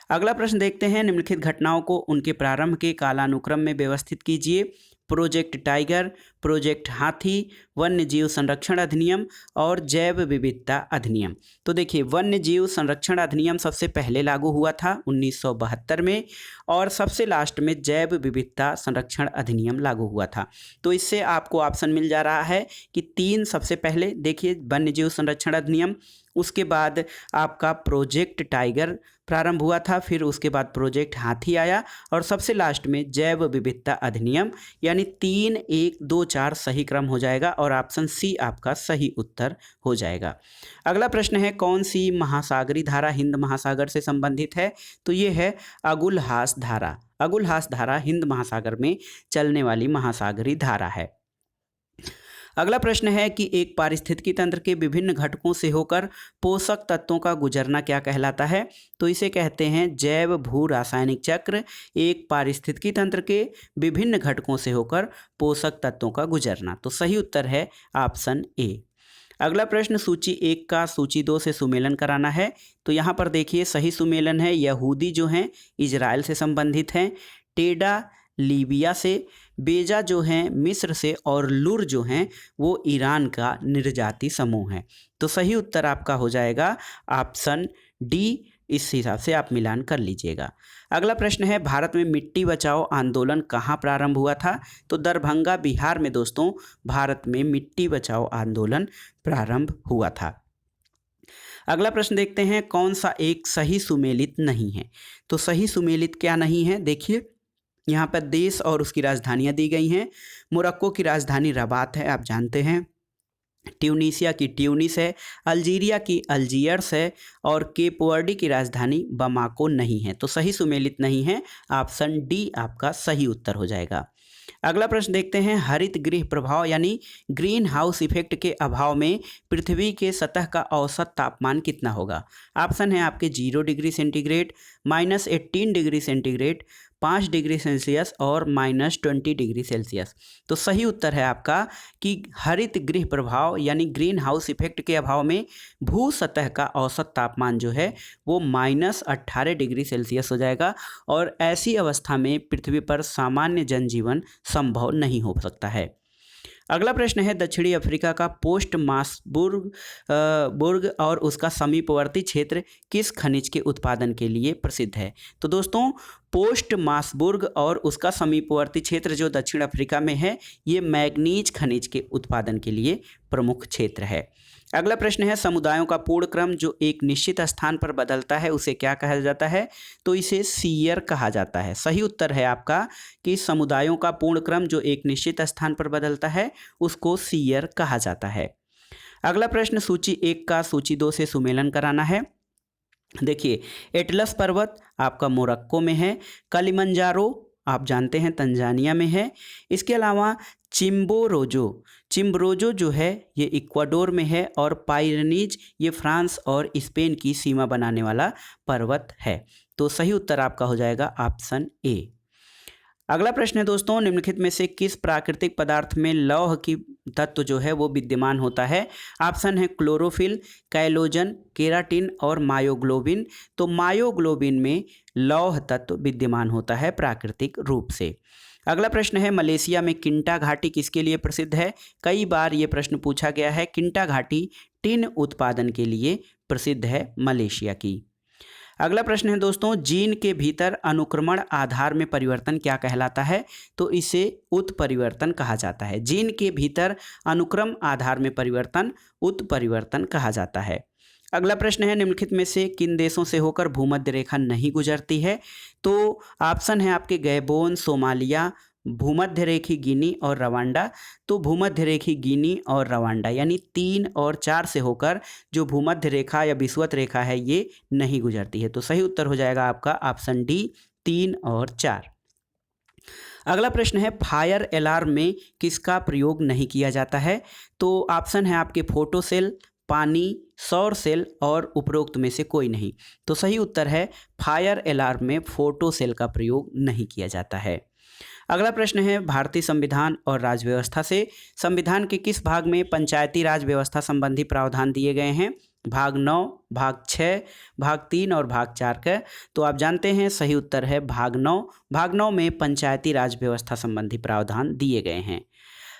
अगला प्रश्न देखते हैं, निम्नलिखित घटनाओं को उनके प्रारंभ के कालानुक्रम में व्यवस्थित कीजिए। प्रोजेक्ट टाइगर, प्रोजेक्ट हाथी, वन्य जीव संरक्षण अधिनियम और जैव विविधता अधिनियम। तो देखिए, वन्य जीव संरक्षण अधिनियम सबसे पहले लागू हुआ था 1972 में और सबसे लास्ट में जैव विविधता संरक्षण अधिनियम लागू हुआ था। तो इससे आपको ऑप्शन मिल जा रहा है कि 3 सबसे पहले देखिए वन्य जीव संरक्षण अधिनियम, उसके बाद आपका प्रोजेक्ट टाइगर प्रारंभ हुआ था, फिर उसके बाद प्रोजेक्ट हाथी आया और सबसे लास्ट में जैव विविधता अधिनियम, यानी 3, 1, 2, 4 सही क्रम हो जाएगा और ऑप्शन सी आपका सही उत्तर हो जाएगा। अगला प्रश्न है, कौन सी महासागरीय धारा हिंद महासागर से संबंधित है? तो ये है अगुलहास धारा। अगुलहास धारा हिंद महासागर में चलने वाली महासागरीय धारा है। अगला प्रश्न है कि एक पारिस्थितिकी तंत्र के विभिन्न घटकों से होकर पोषक तत्वों का गुजरना क्या कहलाता है? तो इसे कहते हैं जैव भू रासायनिक चक्र। एक पारिस्थितिकी तंत्र के विभिन्न घटकों से होकर पोषक तत्वों का गुजरना। तो सही उत्तर है ऑप्शन ए। अगला प्रश्न सूची 1 का सूची 2 से सुमेलन कराना है। तो यहाँ पर देखिए सही सुमेलन है, यहूदी जो हैं इजराइल से संबंधित हैं, टेडा लीबिया से, बेजा जो हैं मिस्र से और लुर जो हैं वो ईरान का निर्जाति समूह है। तो सही उत्तर आपका हो जाएगा ऑप्शन डी। इस हिसाब से आप मिलान कर लीजिएगा। अगला प्रश्न है भारत में मिट्टी बचाओ आंदोलन कहाँ प्रारंभ हुआ था? तो दरभंगा बिहार में दोस्तों भारत में मिट्टी बचाओ आंदोलन प्रारंभ हुआ था। अगला प्रश्न देखते हैं कौन सा एक सही सुमेलित नहीं है? तो सही सुमेलित क्या नहीं है? देखिए यहाँ पर देश और उसकी राजधानियाँ दी गई हैं। मोरक्को की राजधानी रबात है, आप जानते हैं। ट्यूनीसिया की ट्यूनिस है, अल्जीरिया की अल्जीयर्स है और केप वर्डी की राजधानी बमाको नहीं है। तो सही सुमेलित नहीं है, ऑप्शन डी आपका सही उत्तर हो जाएगा। अगला प्रश्न देखते हैं हरित गृह प्रभाव यानी ग्रीन हाउस इफेक्ट के अभाव में पृथ्वी के सतह का औसत तापमान कितना होगा? ऑप्शन है आपके 0 degree centigrade, -18 degree centigrade, 5 degree Celsius और -20 डिग्री सेल्सियस। तो सही उत्तर है आपका कि हरित गृह प्रभाव यानी ग्रीन हाउस इफेक्ट के अभाव में भू सतह का औसत तापमान जो है वो -18 डिग्री सेल्सियस हो जाएगा और ऐसी अवस्था में पृथ्वी पर सामान्य जनजीवन संभव नहीं हो सकता है। अगला प्रश्न है दक्षिणी अफ्रीका का पोस्ट मासबुर्ग बुर्ग और उसका समीपवर्ती क्षेत्र किस खनिज के उत्पादन के लिए प्रसिद्ध है? तो दोस्तों पोस्ट मासबुर्ग और उसका समीपवर्ती क्षेत्र जो दक्षिण अफ्रीका में है ये मैग्नीज खनिज के उत्पादन के लिए प्रमुख क्षेत्र है। अगला प्रश्न है समुदायों का पूर्ण क्रम जो एक निश्चित स्थान पर बदलता है उसे क्या कहा जाता है? तो इसे सीयर कहा जाता है। सही उत्तर है आपका कि समुदायों का पूर्ण क्रम जो एक निश्चित स्थान पर बदलता है उसको सीयर कहा जाता है। अगला प्रश्न सूची 1 का सूची 2 से सुमेलन कराना है। देखिए एटलस पर्वत आपका मोरक्को में है, कलिमंजारो आप जानते हैं तंजानिया में है, इसके अलावा चिम्बोरोजो जो है ये इक्वाडोर में है और पाइरेनीज ये फ्रांस और स्पेन की सीमा बनाने वाला पर्वत है। तो सही उत्तर आपका हो जाएगा ऑप्शन ए। अगला प्रश्न है दोस्तों निम्नलिखित में से किस प्राकृतिक पदार्थ में लौह की तत्व जो है वो विद्यमान होता है? ऑप्शन है क्लोरोफिल, कैलोजन, केराटिन और मायोग्लोबिन। तो मायोग्लोबिन में लौह तत्व विद्यमान होता है प्राकृतिक रूप से। अगला प्रश्न है मलेशिया में किंटा घाटी किसके लिए प्रसिद्ध है? कई बार ये प्रश्न पूछा गया है। किंटा घाटी टिन उत्पादन के लिए प्रसिद्ध है मलेशिया की। अगला प्रश्न है दोस्तों जीन के भीतर अनुक्रमण आधार में परिवर्तन क्या कहलाता है? तो इसे उत्परिवर्तन कहा जाता है। जीन के भीतर अनुक्रम आधार में परिवर्तन उत्परिवर्तन कहा जाता है। अगला प्रश्न है निम्नलिखित में से किन देशों से होकर भूमध्य रेखा नहीं गुजरती है? तो ऑप्शन है आपके गैबोन, सोमालिया, भूमध्य रेखी गिनी और रवांडा। तो भूमध्य रेखी गिनी और रवांडा यानी 3 और 4 से होकर जो भूमध्य रेखा या विषुवत रेखा है ये नहीं गुजरती है। तो सही उत्तर हो जाएगा आपका ऑप्शन डी 3 और 4। अगला प्रश्न है फायर अलार्म में किसका प्रयोग नहीं किया जाता है? तो ऑप्शन है आपके फोटो सेल, पानी, सौर सेल और उपरोक्त में से कोई नहीं। तो सही उत्तर है फायर अलार्म में फोटो सेल का प्रयोग नहीं किया जाता है। अगला प्रश्न है भारतीय संविधान और राज्य व्यवस्था से संविधान के किस भाग में पंचायती राज व्यवस्था संबंधी प्रावधान दिए गए हैं? भाग 9, भाग 6, भाग 3 और भाग 4 का। तो आप जानते हैं सही उत्तर है भाग 9। भाग 9 में पंचायती राज व्यवस्था संबंधी प्रावधान दिए गए हैं।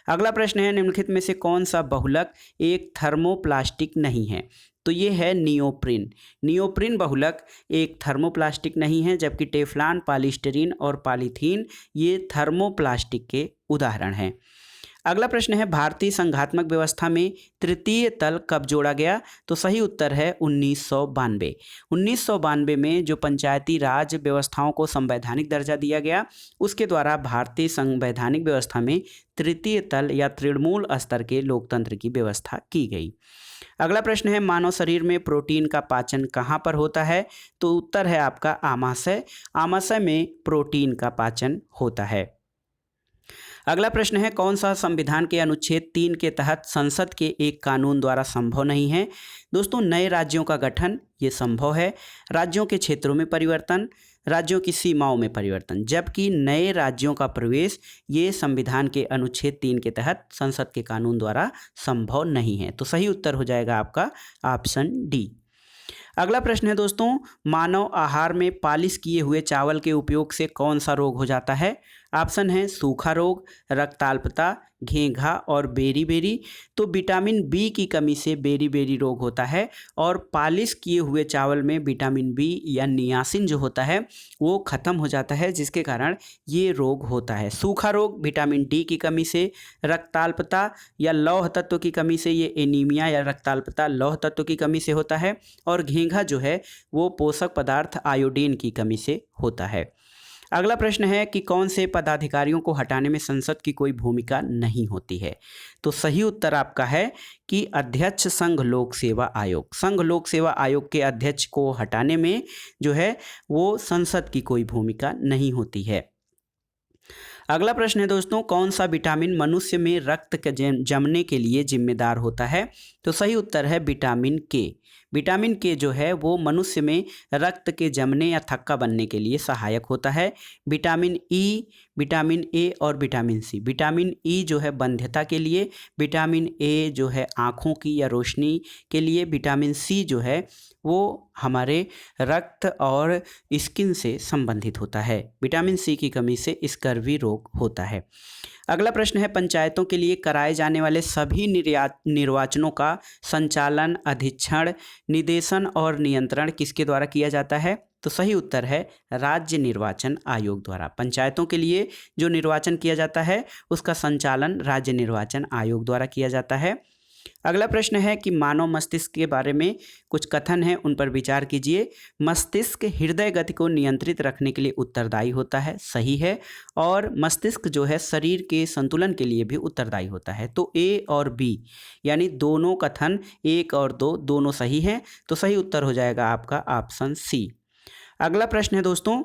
अगला प्रश्न है निम्नलिखित में से कौन सा बहुलक एक थर्मोप्लास्टिक नहीं है? तो ये है नियोप्रिन। नियोप्रिन बहुलक एक थर्मोप्लास्टिक नहीं है जबकि टेफ्लॉन, पॉलीस्टीरीन और पॉलीथीन ये थर्मोप्लास्टिक के उदाहरण हैं। अगला प्रश्न है भारतीय संघात्मक व्यवस्था में तृतीय तल कब जोड़ा गया? तो सही उत्तर है 1992। 1992 में जो पंचायती राज व्यवस्थाओं को संवैधानिक दर्जा दिया गया उसके द्वारा भारतीय संवैधानिक व्यवस्था में तृतीय तल या तृणमूल स्तर के लोकतंत्र की व्यवस्था की गई। अगला प्रश्न है मानव शरीर में प्रोटीन का पाचन कहाँ पर होता है? तो उत्तर है आपका आमाशय। आमाशय में प्रोटीन का पाचन होता है। अगला प्रश्न है, कौन सा संविधान के अनुच्छेद 3 के तहत संसद के एक कानून द्वारा संभव नहीं है? दोस्तों, नए राज्यों का गठन ये संभव है, राज्यों के क्षेत्रों में परिवर्तन, राज्यों की सीमाओं में परिवर्तन, जबकि नए राज्यों का प्रवेश ये संविधान के अनुच्छेद 3 के तहत संसद के कानून द्वारा संभव नहीं है। तो सही उत्तर हो जाएगा आपका ऑप्शन डी। अगला प्रश्न है दोस्तों, मानव आहार में पालिश किए हुए चावल के उपयोग से कौन सा रोग हो जाता है? ऑप्शन है सूखा रोग, रक्ताल्पता, घेंघा और बेरी। तो विटामिन बी की कमी से बेरी रोग होता है और पालिश किए हुए चावल में विटामिन बी या नियासिन जो होता है वो ख़त्म हो जाता है, जिसके कारण ये रोग होता है। सूखा रोग विटामिन डी की कमी से, रक्ताल्पता या लौह तत्व की कमी से, ये एनीमिया या रक्ताल्पता लौह तत्व की कमी से होता है, और घेंघा जो है वो पोषक पदार्थ आयोडीन की कमी से होता है। अगला प्रश्न है कि कौन से पदाधिकारियों को हटाने में संसद की कोई भूमिका नहीं होती है? तो सही उत्तर आपका है कि अध्यक्ष संघ लोक सेवा आयोग। संघ लोक सेवा आयोग के अध्यक्ष को हटाने में जो है वो संसद की कोई भूमिका नहीं होती है। अगला प्रश्न है दोस्तों, कौन सा विटामिन मनुष्य में रक्त के जमने के लिए जिम्मेदार होता है? तो सही उत्तर है विटामिन के। विटामिन के जो है वो मनुष्य में रक्त के जमने या थक्का बनने के लिए सहायक होता है। विटामिन ई, विटामिन ए और विटामिन सी। विटामिन ई जो है बंध्यता के लिए, विटामिन ए जो है आँखों की या रोशनी के लिए, विटामिन सी जो है वो हमारे रक्त और स्किन से संबंधित होता है। विटामिन सी की कमी से स्कर्वी रोग होता है। अगला प्रश्न है, पंचायतों के लिए कराए जाने वाले सभी निर्वाचनों का संचालन, अधीक्षण, निदेशन और नियंत्रण किसके द्वारा किया जाता है? तो सही उत्तर है राज्य निर्वाचन आयोग द्वारा। पंचायतों के लिए जो निर्वाचन किया जाता है उसका संचालन राज्य निर्वाचन आयोग द्वारा किया जाता है। अगला प्रश्न है कि मानव मस्तिष्क के बारे में कुछ कथन हैं, उन पर विचार कीजिए। मस्तिष्क हृदय गति को नियंत्रित रखने के लिए उत्तरदायी होता है, सही है। और मस्तिष्क जो है शरीर के संतुलन के लिए भी उत्तरदायी होता है। तो ए और बी यानी दोनों कथन 1 और 2 दोनों सही हैं। तो सही उत्तर हो जाएगा आपका ऑप्शन सी। अगला प्रश्न है दोस्तों,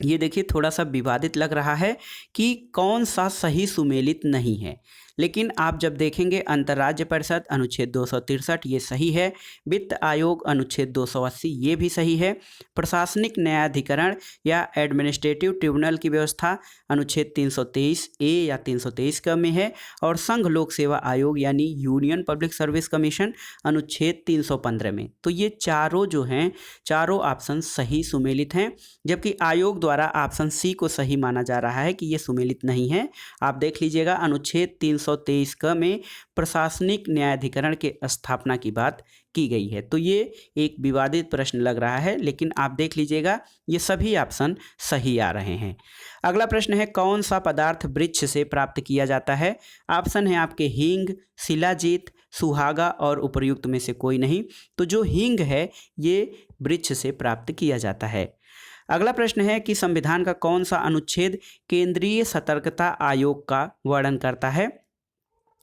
ये देखिए थोड़ा सा विवादित लग रहा है कि कौन सा सही सुमेलित नहीं है, लेकिन आप जब देखेंगे अंतर्राज्य परिषद अनुच्छेद 263 ये सही है, वित्त आयोग अनुच्छेद 280 ये भी सही है, प्रशासनिक न्यायाधिकरण या एडमिनिस्ट्रेटिव ट्रिब्यूनल की व्यवस्था अनुच्छेद 323 ए या 323 क में है, और संघ लोक सेवा आयोग यानी यूनियन पब्लिक सर्विस कमीशन अनुच्छेद 315 में। तो ये चारों जो हैं चारों ऑप्शन सही सुमेलित हैं, जबकि आयोग द्वारा ऑप्शन सी को सही माना जा रहा है कि ये सुमेलित नहीं है। आप देख लीजिएगा अनुच्छेद 323 क में प्रशासनिक न्यायाधिकरण के स्थापना की बात की गई है। तो ये एक विवादित प्रश्न लग रहा है, लेकिन आप देख लीजिएगा ये सभी ऑप्शन सही आ रहे हैं। अगला प्रश्न है, कौन सा पदार्थ वृक्ष से प्राप्त किया जाता है? ऑप्शन है आपके हींग, शिलाजीत, सुहागा और उपर्युक्त में से कोई नहीं। तो जो हींग है ये वृक्ष से प्राप्त किया जाता है। अगला प्रश्न है कि संविधान का कौन सा अनुच्छेद केंद्रीय सतर्कता आयोग का वर्णन करता है?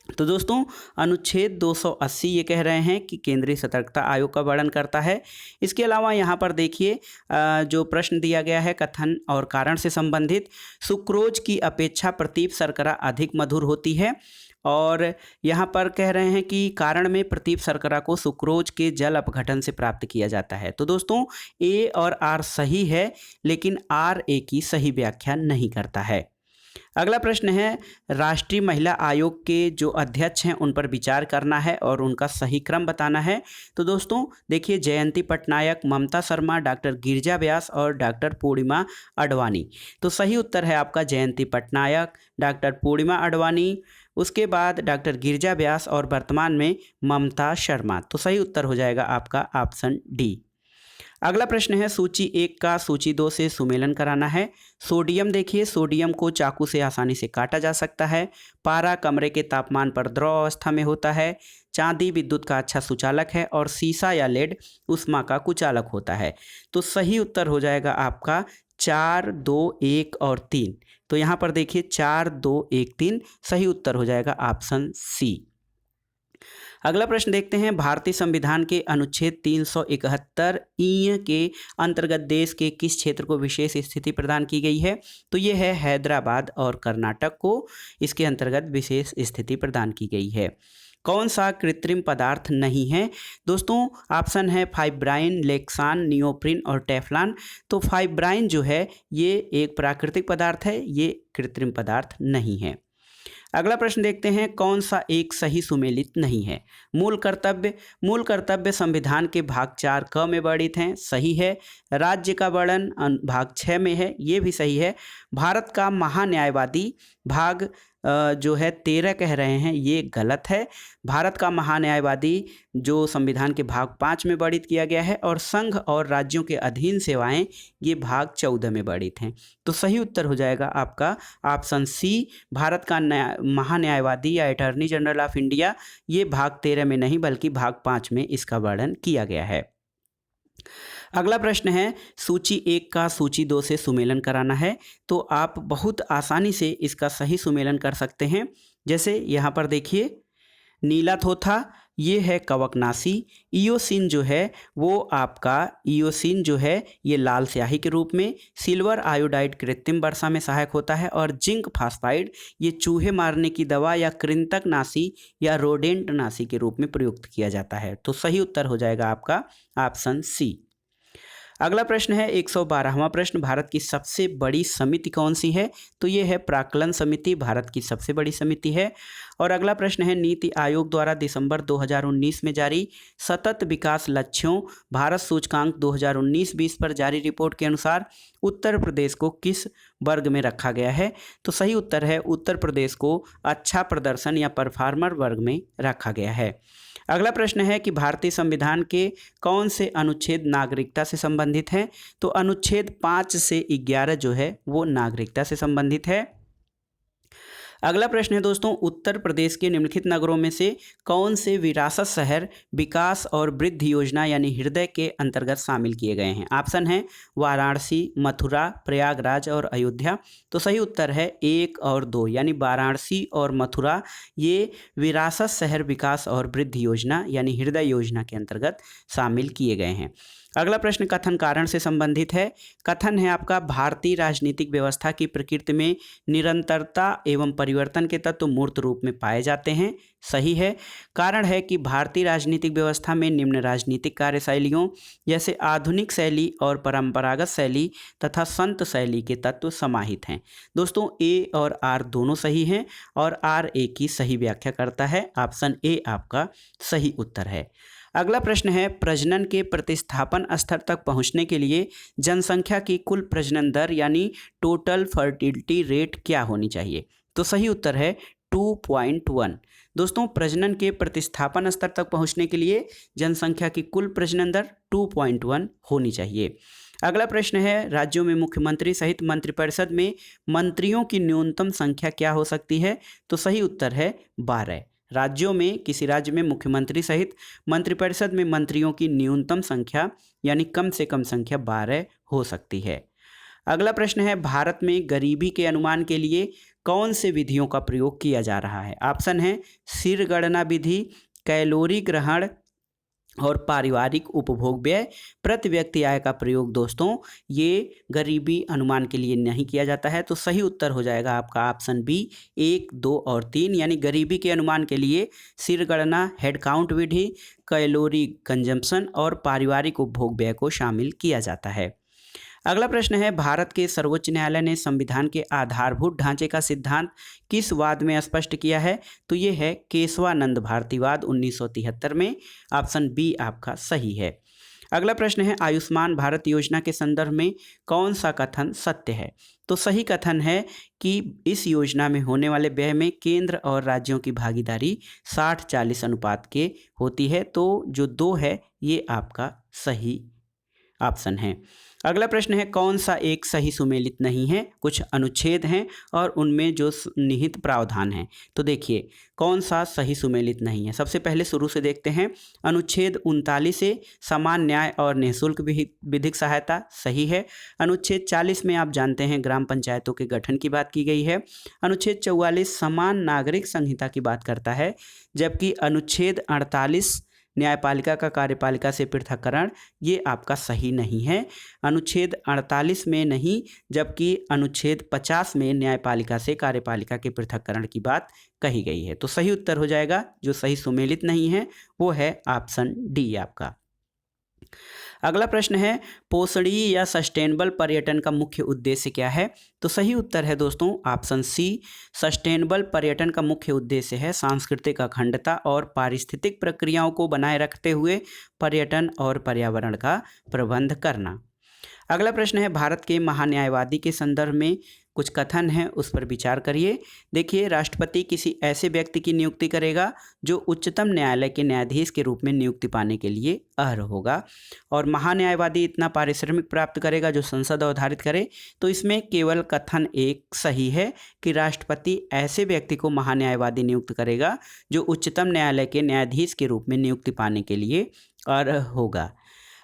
तो दोस्तों अनुच्छेद 280 ये कह रहे हैं कि केंद्रीय सतर्कता आयोग का वर्णन करता है। इसके अलावा यहाँ पर देखिए जो प्रश्न दिया गया है कथन और कारण से संबंधित, सुक्रोज की अपेक्षा प्रतीप शर्करा अधिक मधुर होती है, और यहाँ पर कह रहे हैं कि कारण में प्रतीप शर्करा को सुक्रोज के जल अपघटन से प्राप्त किया जाता है। तो दोस्तों ए और आर सही है, लेकिन आर ए की सही व्याख्या नहीं करता है। अगला प्रश्न है, राष्ट्रीय महिला आयोग के जो अध्यक्ष हैं उन पर विचार करना है और उनका सही क्रम बताना है। तो दोस्तों देखिए जयंती पटनायक, ममता शर्मा, डॉक्टर गिरिजा व्यास और डॉक्टर पूर्णिमा अडवाणी। तो सही उत्तर है आपका जयंती पटनायक, डॉक्टर पूर्णिमा अडवाणी, उसके बाद डॉक्टर गिरिजा व्यास और वर्तमान में ममता शर्मा। तो सही उत्तर हो जाएगा आपका ऑप्शन डी। अगला प्रश्न है, सूची 1 का सूची 2 से सुमेलन कराना है। सोडियम देखिए, सोडियम को चाकू से आसानी से काटा जा सकता है। पारा कमरे के तापमान पर द्रव अवस्था में होता है। चांदी विद्युत का अच्छा सुचालक है, और सीसा या लेड ऊष्मा का कुचालक होता है। तो सही उत्तर हो जाएगा आपका 4, 2, 1 और 3। तो यहाँ पर देखिए 4, 2, 1, 3 सही उत्तर हो जाएगा ऑप्शन सी। अगला प्रश्न देखते हैं, भारतीय संविधान के अनुच्छेद 371 ई के अंतर्गत देश के किस क्षेत्र को विशेष स्थिति प्रदान की गई है? तो ये है हैदराबाद और कर्नाटक को इसके अंतर्गत विशेष स्थिति प्रदान की गई है। कौन सा कृत्रिम पदार्थ नहीं है? दोस्तों ऑप्शन है फाइब्राइन, लेक्सान, नियोप्रिन और टेफ्लॉन। तो फाइब्राइन जो है ये एक प्राकृतिक पदार्थ है, ये कृत्रिम पदार्थ नहीं है। अगला प्रश्न देखते हैं, कौन सा एक सही सुमेलित नहीं है? मूल कर्तव्य संविधान के भाग 4 क में वर्णित हैं, सही है। राज्य का वर्णन भाग 6 में है, ये भी सही है। भारत का महान्यायवादी भाग जो है 13 कह रहे हैं, ये गलत है। भारत का महान्यायवादी जो संविधान के भाग 5 में वर्णित किया गया है, और संघ और राज्यों के अधीन सेवाएं ये भाग 14 में वर्णित हैं। तो सही उत्तर हो जाएगा आपका ऑप्शन सी, भारत का महान्यायवादी या अटॉर्नी जनरल ऑफ इंडिया, ये भाग 13 में नहीं बल्कि भाग 5 में इसका वर्णन किया गया है। अगला प्रश्न है, सूची 1 का सूची 2 से सुमेलन कराना है। तो आप बहुत आसानी से इसका सही सुमेलन कर सकते हैं। जैसे यहाँ पर देखिए, नीला थोथा ये है कवकनाशी, इयोसिन जो है वो आपका इयोसिन जो है ये लाल स्याही के रूप में, सिल्वर आयोडाइड कृत्रिम वर्षा में सहायक होता है, और जिंक फास्फाइड ये चूहे मारने की दवा या कृंतकनाशी या रोडेंट नाशी के रूप में प्रयुक्त किया जाता है। तो सही उत्तर हो जाएगा आपका ऑप्शन सी। अगला प्रश्न है 112वां प्रश्न, भारत की सबसे बड़ी समिति कौन सी है? तो ये है प्राक्कलन समिति, भारत की सबसे बड़ी समिति है। और अगला प्रश्न है, नीति आयोग द्वारा दिसंबर 2019 में जारी सतत विकास लक्ष्यों भारत सूचकांक 2019-20 पर जारी रिपोर्ट के अनुसार उत्तर प्रदेश को किस वर्ग में रखा गया है? तो सही उत्तर है उत्तर प्रदेश को अच्छा प्रदर्शन या परफॉर्मर वर्ग में रखा गया है। अगला प्रश्न है कि भारतीय संविधान के कौन से अनुच्छेद नागरिकता से संबंधित हैं? तो अनुच्छेद 5 से 11 जो है वो नागरिकता से संबंधित है। अगला प्रश्न है दोस्तों, उत्तर प्रदेश के निम्नलिखित नगरों में से कौन से विरासत शहर विकास और वृद्धि योजना यानी हृदय के अंतर्गत शामिल किए गए हैं? ऑप्शन है वाराणसी, मथुरा, प्रयागराज और अयोध्या। तो सही उत्तर है 1 और 2 यानी वाराणसी और मथुरा ये विरासत शहर विकास और वृद्धि योजना यानी हृदय योजना के अंतर्गत शामिल किए गए हैं। अगला प्रश्न कथन कारण से संबंधित है। कथन है आपका, भारतीय राजनीतिक व्यवस्था की प्रकृति में निरंतरता एवं परिवर्तन के तत्व मूर्त रूप में पाए जाते हैं, सही है। कारण है कि भारतीय राजनीतिक व्यवस्था में निम्न राजनीतिक कार्यशैलियों जैसे आधुनिक शैली और परंपरागत शैली तथा संत शैली के तत्व समाहित हैं। दोस्तों ए और आर दोनों सही हैं और आर ए की सही व्याख्या करता है। ऑप्शन ए आपका सही उत्तर है। अगला प्रश्न है, प्रजनन के प्रतिस्थापन स्तर तक पहुंचने के लिए जनसंख्या की कुल प्रजनन दर यानी टोटल फर्टिलिटी रेट क्या होनी चाहिए? तो सही उत्तर है 2.1। दोस्तों प्रजनन के प्रतिस्थापन स्तर तक पहुंचने के लिए जनसंख्या की कुल प्रजनन दर 2.1 होनी चाहिए। अगला प्रश्न है, राज्यों में मुख्यमंत्री सहित मंत्रिपरिषद में मंत्रियों की न्यूनतम संख्या क्या हो सकती है? तो सही उत्तर है 12। राज्यों में किसी राज्य में मुख्यमंत्री सहित मंत्रिपरिषद में मंत्रियों की न्यूनतम संख्या यानी कम से कम संख्या 12 हो सकती है। अगला प्रश्न है, भारत में गरीबी के अनुमान के लिए कौन से विधियों का प्रयोग किया जा रहा है? ऑप्शन है सिरगणना विधि, कैलोरी ग्रहण और पारिवारिक उपभोग व्यय, प्रति व्यक्ति आय का प्रयोग। दोस्तों ये गरीबी अनुमान के लिए नहीं किया जाता है। तो सही उत्तर हो जाएगा आपका ऑप्शन बी 1, 2 और 3 यानी गरीबी के अनुमान के लिए सिरगणना, हेड काउंट विधि, कैलोरी कंजम्पशन और पारिवारिक उपभोग व्यय को शामिल किया जाता है। अगला प्रश्न है, भारत के सर्वोच्च न्यायालय ने संविधान के आधारभूत ढांचे का सिद्धांत किस वाद में स्पष्ट किया है? तो ये है केशवानंद भारतीवाद 1973 में। ऑप्शन बी आपका सही है। अगला प्रश्न है, आयुष्मान भारत योजना के संदर्भ में कौन सा कथन सत्य है? तो सही कथन है कि इस योजना में होने वाले व्यय में केंद्र और राज्यों की भागीदारी 60-40 अनुपात के होती है। तो जो 2 है ये आपका सही ऑप्शन है। अगला प्रश्न है कौन सा एक सही सुमेलित नहीं है। कुछ अनुच्छेद हैं और उनमें जो निहित प्रावधान है। तो देखिए कौन सा सही सुमेलित नहीं है। सबसे पहले शुरू से देखते हैं। अनुच्छेद 39 से समान न्याय और निःशुल्क विधिक सहायता सही है। अनुच्छेद 40 में आप जानते हैं ग्राम पंचायतों के गठन की बात की गई है। अनुच्छेद 44 समान नागरिक संहिता की बात करता है, जबकि अनुच्छेद 48 न्यायपालिका का कार्यपालिका से पृथक्करण, ये आपका सही नहीं है। अनुच्छेद 48 में नहीं, जबकि अनुच्छेद 50 में न्यायपालिका से कार्यपालिका के पृथक्करण की बात कही गई है। तो सही उत्तर हो जाएगा, जो सही सुमेलित नहीं है वो है ऑप्शन डी आपका। अगला प्रश्न है पोषणीय या सस्टेनेबल पर्यटन का मुख्य उद्देश्य क्या है। तो सही उत्तर है दोस्तों ऑप्शन सी। सस्टेनेबल पर्यटन का मुख्य उद्देश्य है सांस्कृतिक अखंडता और पारिस्थितिक प्रक्रियाओं को बनाए रखते हुए पर्यटन और पर्यावरण का प्रबंध करना। अगला प्रश्न है भारत के महान्यायवादी के संदर्भ में कुछ कथन हैं, उस पर विचार करिए। देखिए राष्ट्रपति किसी ऐसे व्यक्ति की नियुक्ति करेगा जो उच्चतम न्यायालय के न्यायाधीश के रूप में नियुक्ति पाने के लिए अर्ह होगा, और महान्यायवादी इतना पारिश्रमिक प्राप्त करेगा जो संसद अवधारित करे। तो इसमें केवल कथन एक सही है कि राष्ट्रपति ऐसे व्यक्ति को महान्यायवादी नियुक्त करेगा जो उच्चतम न्यायालय के न्यायाधीश के रूप में नियुक्ति पाने के लिए अर्ह होगा।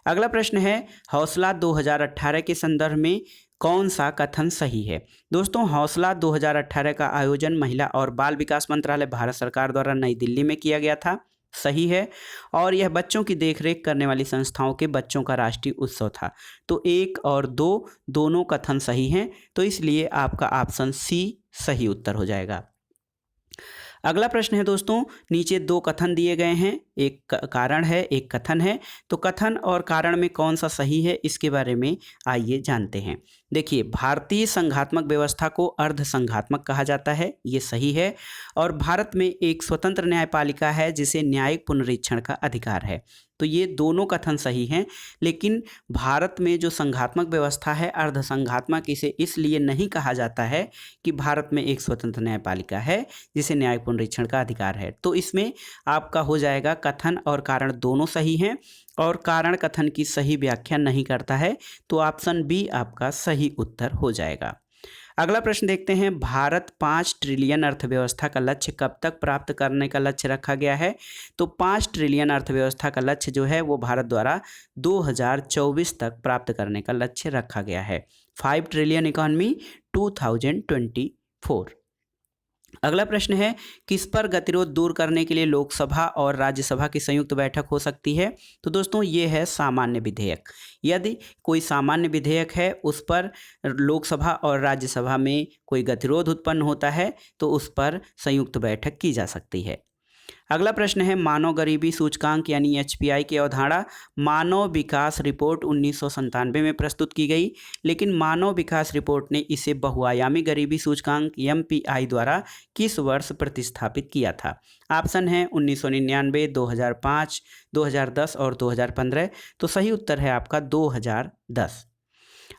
अगला प्रश्न है हौसला 2018 के संदर्भ में कौन सा कथन सही है। दोस्तों हौसला 2018 का आयोजन महिला और बाल विकास मंत्रालय भारत सरकार द्वारा नई दिल्ली में किया गया था, सही है। और यह बच्चों की देखरेख करने वाली संस्थाओं के बच्चों का राष्ट्रीय उत्सव था। तो 1 और 2 दोनों कथन सही हैं, तो इसलिए आपका ऑप्शन सी सही उत्तर हो जाएगा। अगला प्रश्न है दोस्तों, नीचे 2 कथन दिए गए हैं, एक कारण है एक कथन है। तो कथन और कारण में कौन सा सही है इसके बारे में आइए जानते हैं। देखिए भारतीय संघात्मक व्यवस्था को अर्ध संघात्मक कहा जाता है, ये सही है। और भारत में एक स्वतंत्र न्यायपालिका है जिसे न्यायिक पुनरीक्षण का अधिकार है, तो ये दोनों कथन सही हैं। लेकिन भारत में जो संघात्मक व्यवस्था है अर्ध संघात्मक इसे इसलिए नहीं कहा जाता है कि भारत में एक स्वतंत्र न्यायपालिका है जिसे न्यायिक पुनरीक्षण का अधिकार है। तो इसमें आपका हो जाएगा कथन और कारण दोनों सही हैं, और कारण कथन की सही व्याख्या नहीं करता है, तो ऑप्शन बी आपका सही उत्तर हो जाएगा। अगला प्रश्न देखते हैं, भारत 5 ट्रिलियन अर्थव्यवस्था का लक्ष्य कब तक प्राप्त करने का लक्ष्य रखा गया है। तो 5 ट्रिलियन अर्थव्यवस्था का लक्ष्य जो है वो भारत द्वारा 2024 तक प्राप्त करने का लक्ष्य रखा गया है। 5 ट्रिलियन इकोनॉमी 2024। अगला प्रश्न है, किस पर गतिरोध दूर करने के लिए लोकसभा और राज्यसभा की संयुक्त बैठक हो सकती है। तो दोस्तों ये है सामान्य विधेयक। यदि कोई सामान्य विधेयक है उस पर लोकसभा और राज्यसभा में कोई गतिरोध उत्पन्न होता है तो उस पर संयुक्त बैठक की जा सकती है। अगला प्रश्न है, मानव गरीबी सूचकांक यानी HPI की अवधारणा मानव विकास रिपोर्ट 1997 में प्रस्तुत की गई, लेकिन मानव विकास रिपोर्ट ने इसे बहुआयामी गरीबी सूचकांक MPI द्वारा किस वर्ष प्रतिस्थापित किया था। ऑप्शन है 1999, 2005, 2010 और 2015। तो सही उत्तर है आपका 2010।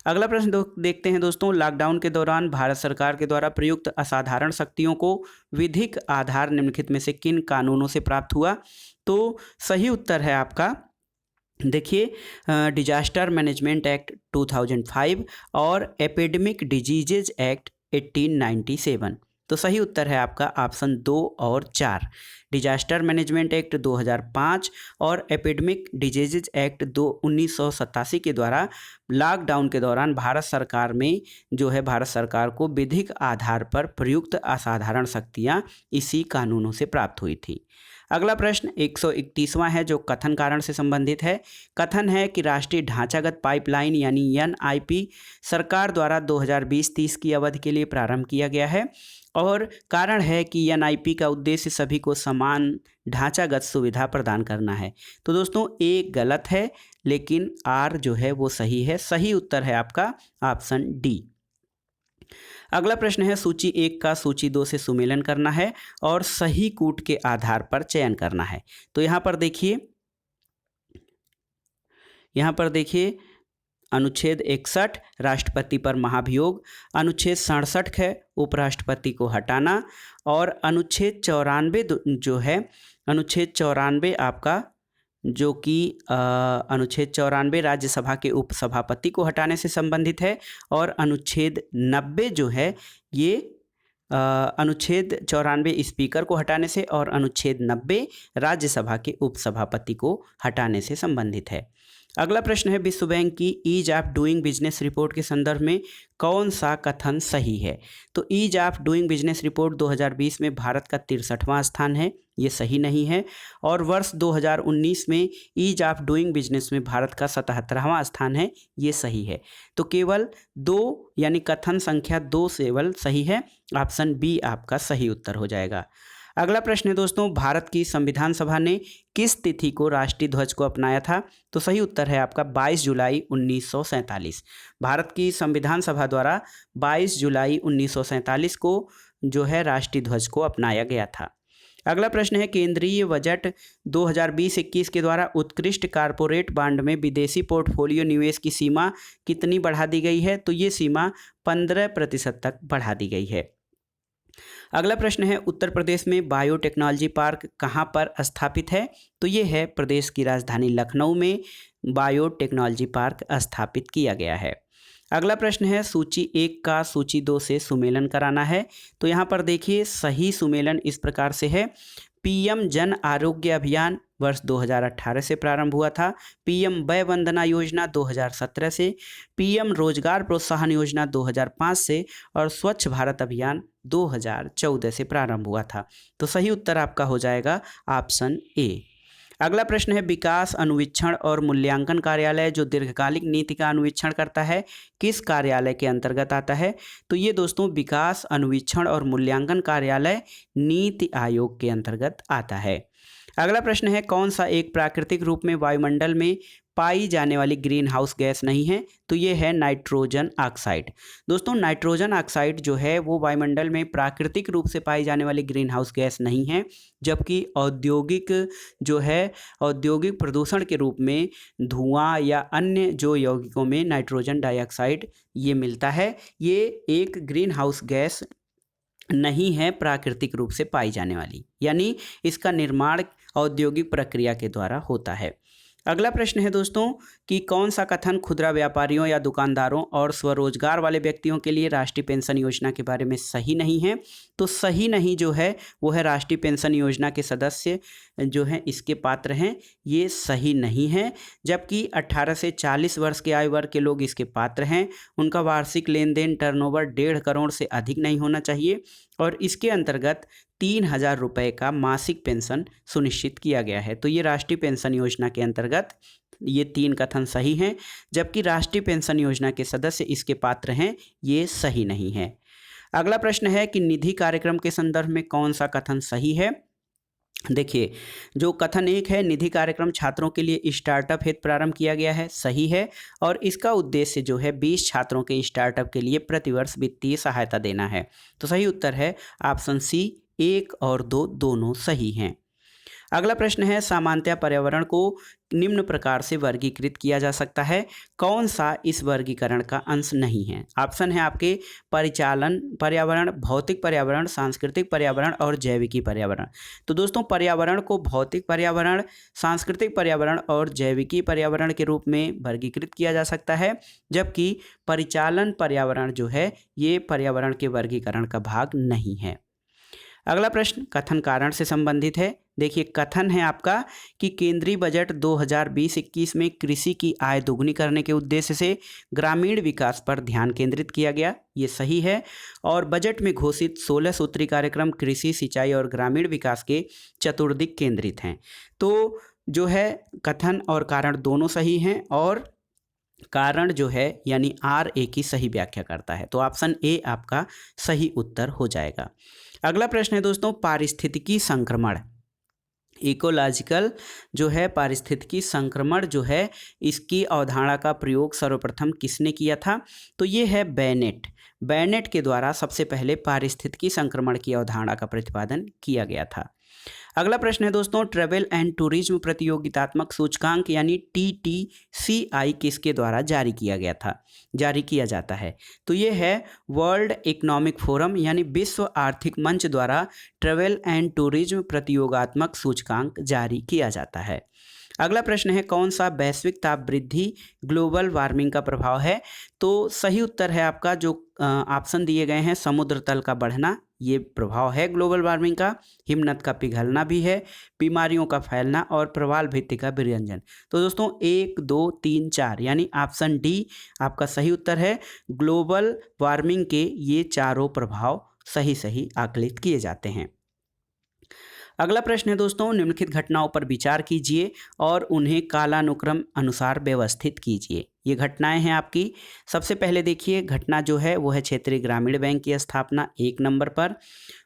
अगला प्रश्न देखते हैं दोस्तों, लॉकडाउन के दौरान भारत सरकार के द्वारा प्रयुक्त असाधारण शक्तियों को विधिक आधार निम्नलिखित में से किन कानूनों से प्राप्त हुआ। तो सही उत्तर है आपका, देखिए डिजास्टर मैनेजमेंट एक्ट 2005 और एपिडेमिक डिजीजेज एक्ट 1897। तो सही उत्तर है आपका ऑप्शन 2 और 4। डिजास्टर मैनेजमेंट एक्ट 2005 और एपिडेमिक डिजीजेज एक्ट 1987 के द्वारा लॉकडाउन के दौरान भारत सरकार में जो है भारत सरकार को विधिक आधार पर प्रयुक्त असाधारण शक्तियां इसी कानूनों से प्राप्त हुई थी। अगला प्रश्न 131वां है जो कथन कारण से संबंधित है। कथन है कि राष्ट्रीय ढांचागत पाइपलाइन यानी NIP सरकार द्वारा 2020-30 की अवधि के लिए प्रारंभ किया गया है, और कारण है कि NIP का उद्देश्य सभी को समान ढांचागत सुविधा प्रदान करना है। तो दोस्तों एक गलत है लेकिन R जो है वो सही है। सही उत्तर है आपका ऑप्शन डी। अगला प्रश्न है, सूची 1 का सूची 2 से सुमेलन करना है और सही कूट के आधार पर चयन करना है। तो यहाँ पर देखिए अनुच्छेद 61 राष्ट्रपति पर महाभियोग, अनुच्छेद 67 है उपराष्ट्रपति को हटाना, और अनुच्छेद 94 जो है अनुच्छेद 94 आपका जो कि अनुच्छेद 94 राज्यसभा के उपसभापति को हटाने से संबंधित है, और अनुच्छेद 90 जो है ये अनुच्छेद 94 स्पीकर को हटाने से और अनुच्छेद 90 राज्यसभा के उपसभापति को हटाने से संबंधित है। अगला प्रश्न है, विश्व बैंक की ease of doing business report के संदर्भ में कौन सा कथन सही है? तो ease of doing business report 2020 में भारत का 63वां स्थान है, ये सही नहीं है। और वर्ष 2019 में ईज ऑफ डूइंग बिजनेस में भारत का 77वां स्थान है, ये सही है। तो केवल 2 यानी कथन संख्या 2 केवल सही है। ऑप्शन बी आपका सही उत्तर हो जाएगा। अगला प्रश्न है दोस्तों, भारत की संविधान सभा ने किस तिथि को राष्ट्रीय ध्वज को अपनाया था? तो सही उत्तर है आपका 22 जुलाई 1947। भारत की संविधान सभा द्वारा 22 जुलाई 1947 को जो है राष्ट्रीय ध्वज को अपनाया गया था। अगला प्रश्न है, केंद्रीय बजट 2020-21 के द्वारा उत्कृष्ट कारपोरेट बांड में विदेशी पोर्टफोलियो निवेश की सीमा कितनी बढ़ा दी गई है? तो ये सीमा 15% तक बढ़ा दी गई है। अगला प्रश्न है, उत्तर प्रदेश में बायोटेक्नोलॉजी पार्क कहाँ पर स्थापित है? तो ये है प्रदेश की राजधानी लखनऊ में बायोटेक्नोलॉजी पार्क स्थापित किया गया है। अगला प्रश्न है, सूची 1 का सूची 2 से सुमेलन कराना है। तो यहाँ पर देखिए सही सुमेलन इस प्रकार से है, पीएम जन आरोग्य अभियान वर्ष 2018 से प्रारंभ हुआ था, पीएम वय वंदना योजना 2017 से, पीएम रोजगार प्रोत्साहन योजना 2005 से और स्वच्छ भारत अभियान 2014 से प्रारंभ हुआ था। तो सही उत्तर आपका हो जाएगा ऑप्शन ए। अगला प्रश्न है, विकास अनुवीक्षण और मूल्यांकन कार्यालय जो दीर्घकालिक नीति का अनुवीक्षण करता है किस कार्यालय के अंतर्गत आता है? तो ये दोस्तों विकास अनुवीक्षण और मूल्यांकन कार्यालय नीति आयोग के अंतर्गत आता है। अगला प्रश्न है, कौन सा एक प्राकृतिक रूप में वायुमंडल में पाई जाने वाली ग्रीन हाउस गैस नहीं है? तो ये है नाइट्रोजन ऑक्साइड। दोस्तों नाइट्रोजन ऑक्साइड जो है वो वायुमंडल में प्राकृतिक रूप से पाई जाने वाली ग्रीन हाउस गैस नहीं है, जबकि औद्योगिक प्रदूषण के रूप में धुआं या अन्य जो यौगिकों में नाइट्रोजन डाइऑक्साइड ये मिलता है, ये एक ग्रीन हाउस गैस नहीं है प्राकृतिक रूप से पाई जाने वाली, यानी इसका निर्माण औद्योगिक प्रक्रिया के द्वारा होता है। अगला प्रश्न है दोस्तों कि कौन सा कथन खुदरा व्यापारियों या दुकानदारों और स्वरोजगार वाले व्यक्तियों के लिए राष्ट्रीय पेंशन योजना के बारे में सही नहीं है? तो सही नहीं जो है वो है राष्ट्रीय पेंशन योजना के सदस्य जो हैं इसके पात्र हैं, ये सही नहीं है। जबकि 18 से 40 वर्ष के आयु वर्ग के लोग इसके पात्र हैं। उनका वार्षिक लेन देन टर्नओवर 1.5 करोड़ से अधिक नहीं होना चाहिए और इसके अंतर्गत 3,000 रुपये का मासिक पेंशन सुनिश्चित किया गया है। तो ये राष्ट्रीय पेंशन योजना के अंतर्गत ये 3 कथन सही हैं, जबकि राष्ट्रीय पेंशन योजना के सदस्य इसके पात्र हैं, ये सही नहीं है। अगला प्रश्न है कि निधि कार्यक्रम के संदर्भ में कौन सा कथन सही है? देखिए, जो कथन 1 है, निधि कार्यक्रम छात्रों के लिए स्टार्टअप हेतु प्रारंभ किया गया है, सही है। और इसका उद्देश्य जो है 20 छात्रों के स्टार्टअप के लिए प्रतिवर्ष वित्तीय सहायता देना है। तो सही उत्तर है ऑप्शन सी, 1 और 2 दोनों सही हैं। अगला प्रश्न है, सामान्यतः पर्यावरण को निम्न प्रकार से वर्गीकृत किया जा सकता है, कौन सा इस वर्गीकरण का अंश नहीं है? ऑप्शन है आपके परिचालन पर्यावरण, भौतिक पर्यावरण, सांस्कृतिक पर्यावरण और जैविकी पर्यावरण। तो दोस्तों पर्यावरण को भौतिक पर्यावरण, सांस्कृतिक पर्यावरण और जैविकी पर्यावरण के रूप में वर्गीकृत किया जा सकता है, जबकि परिचालन पर्यावरण जो है ये पर्यावरण के वर्गीकरण का भाग नहीं है। अगला प्रश्न कथन कारण से संबंधित है। देखिए, कथन है आपका कि केंद्रीय बजट 2020-21 में कृषि की आय दोगुनी करने के उद्देश्य से ग्रामीण विकास पर ध्यान केंद्रित किया गया, ये सही है। और बजट में घोषित 16 सूत्री कार्यक्रम कृषि, सिंचाई और ग्रामीण विकास के चतुर्दिक केंद्रित हैं। तो जो है कथन और कारण दोनों सही हैं और कारण जो है यानी RA की सही व्याख्या करता है। तो ऑप्शन ए आपका सही उत्तर हो जाएगा। अगला प्रश्न है दोस्तों, पारिस्थितिकी संक्रमण, इकोलॉजिकल जो है पारिस्थितिकी संक्रमण जो है इसकी अवधारणा का प्रयोग सर्वप्रथम किसने किया था? तो ये है बैनेट के द्वारा सबसे पहले पारिस्थितिकी संक्रमण की अवधारणा का प्रतिपादन किया गया था। अगला प्रश्न है दोस्तों, ट्रैवल एंड टूरिज्म प्रतियोगितात्मक सूचकांक यानी TTCI किसके द्वारा जारी किया जाता है? तो ये है वर्ल्ड इकोनॉमिक फोरम यानी विश्व आर्थिक मंच द्वारा ट्रैवल एंड टूरिज्म प्रतियोगात्मक सूचकांक जारी किया जाता है। अगला प्रश्न है कौन सा वैश्विक ताप वृद्धि ग्लोबल वार्मिंग का प्रभाव है। तो सही उत्तर है आपका जो ऑप्शन दिए गए हैं, समुद्र तल का बढ़ना ये प्रभाव है ग्लोबल वार्मिंग का, हिमनद का पिघलना भी है, बीमारियों का फैलना और प्रवाल भित्ति का विरंजन। तो दोस्तों 1 2 3 4 यानी ऑप्शन डी आपका सही उत्तर है। ग्लोबल वार्मिंग के ये चारों प्रभाव सही आकलित किए जाते हैं। अगला प्रश्न है दोस्तों, निम्नलिखित घटनाओं पर विचार कीजिए और उन्हें कालानुक्रम अनुसार व्यवस्थित कीजिए। ये घटनाएं हैं आपकी। सबसे पहले देखिए घटना जो है वो है क्षेत्रीय ग्रामीण बैंक की स्थापना 1 नंबर पर।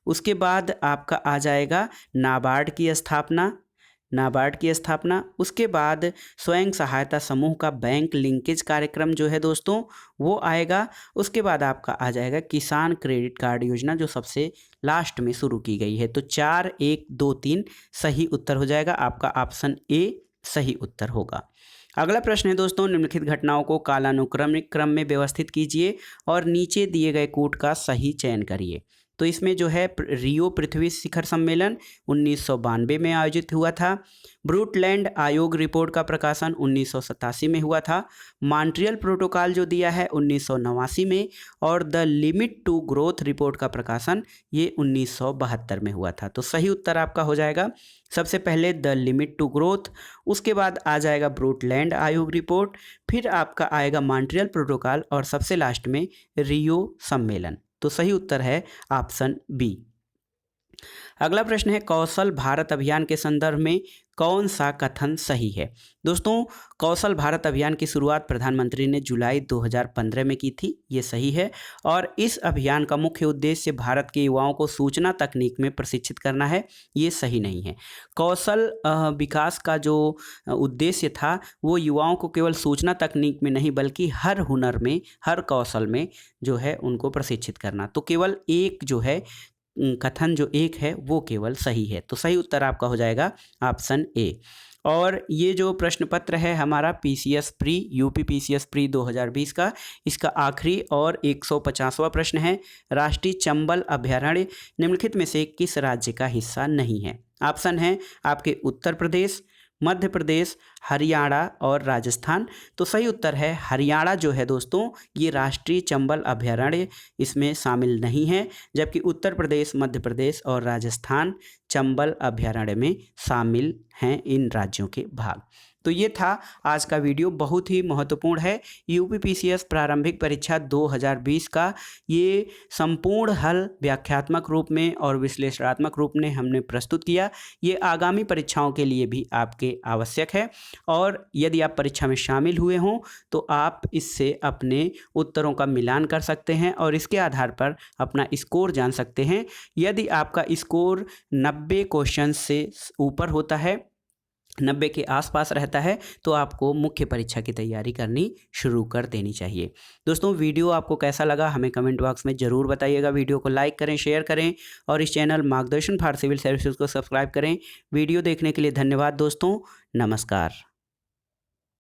उसके बाद आपका आ जाएगा नाबार्ड की स्थापना। उसके बाद स्वयं सहायता समूह का बैंक लिंकेज कार्यक्रम जो है दोस्तों वो आएगा। उसके बाद आपका आ जाएगा किसान क्रेडिट कार्ड योजना जो सबसे लास्ट में शुरू की गई है। तो 4 1 2 3 सही उत्तर हो जाएगा, आपका ऑप्शन ए सही उत्तर होगा। अगला प्रश्न है दोस्तों, निम्नलिखित घटनाओं को कालानुक्रमिक क्रम में व्यवस्थित कीजिए और नीचे दिए गए कूट का सही चयन करिए। तो इसमें जो है रियो पृथ्वी शिखर सम्मेलन 1992 में आयोजित हुआ था। ब्रूटलैंड आयोग रिपोर्ट का प्रकाशन 1987 में हुआ था। मॉन्ट्रियल प्रोटोकॉल जो दिया है 1989 में, और the limit to growth report का प्रकाशन ये 1972 में हुआ था। तो सही उत्तर आपका हो जाएगा सबसे पहले द लिमिट टू ग्रोथ, उसके बाद आ जाएगा ब्रूटलैंड आयोग रिपोर्ट, फिर आपका आएगा मॉन्ट्रियल प्रोटोकॉल और सबसे लास्ट में रियो सम्मेलन। तो सही उत्तर है ऑप्शन बी। अगला प्रश्न है कौशल भारत अभियान के संदर्भ में कौन सा कथन सही है। दोस्तों कौशल भारत अभियान की शुरुआत प्रधानमंत्री ने जुलाई 2015 में की थी, ये सही है। और इस अभियान का मुख्य उद्देश्य भारत के युवाओं को सूचना तकनीक में प्रशिक्षित करना है, ये सही नहीं है। कौशल विकास का जो उद्देश्य था वो युवाओं को केवल सूचना तकनीक में नहीं बल्कि हर हुनर में, हर कौशल में जो है उनको प्रशिक्षित करना। तो केवल एक जो है कथन जो एक है वो केवल सही है। तो सही उत्तर आपका हो जाएगा ऑप्शन ए। और ये जो प्रश्न पत्र है हमारा PCS pre UP PCS pre 2020 का, इसका आखिरी और 150वां प्रश्न है, राष्ट्रीय चंबल अभयारण्य निम्नलिखित में से किस राज्य का हिस्सा नहीं है। ऑप्शन है आपके उत्तर प्रदेश, मध्य प्रदेश, हरियाणा और राजस्थान। तो सही उत्तर है हरियाणा जो है दोस्तों ये राष्ट्रीय चंबल अभयारण्य इसमें शामिल नहीं है, जबकि उत्तर प्रदेश, मध्य प्रदेश और राजस्थान चंबल अभयारण्य में शामिल हैं इन राज्यों के भाग। तो ये था आज का वीडियो, बहुत ही महत्वपूर्ण है। यूपी पीसीएस प्रारंभिक परीक्षा 2020 का ये संपूर्ण हल व्याख्यात्मक रूप में और विश्लेषणात्मक रूप में हमने प्रस्तुत किया। ये आगामी परीक्षाओं के लिए भी आपके आवश्यक है, और यदि आप परीक्षा में शामिल हुए हों तो आप इससे अपने उत्तरों का मिलान कर सकते हैं और इसके आधार पर अपना स्कोर जान सकते हैं। यदि आपका स्कोर 90 क्वेश्चन से ऊपर होता है, 90 के आसपास रहता है, तो आपको मुख्य परीक्षा की तैयारी करनी शुरू कर देनी चाहिए। दोस्तों वीडियो आपको कैसा लगा हमें कमेंट बॉक्स में ज़रूर बताइएगा। वीडियो को लाइक करें, शेयर करें और इस चैनल मार्गदर्शन फॉर सिविल सर्विसेज को सब्सक्राइब करें। वीडियो देखने के लिए धन्यवाद दोस्तों, नमस्कार।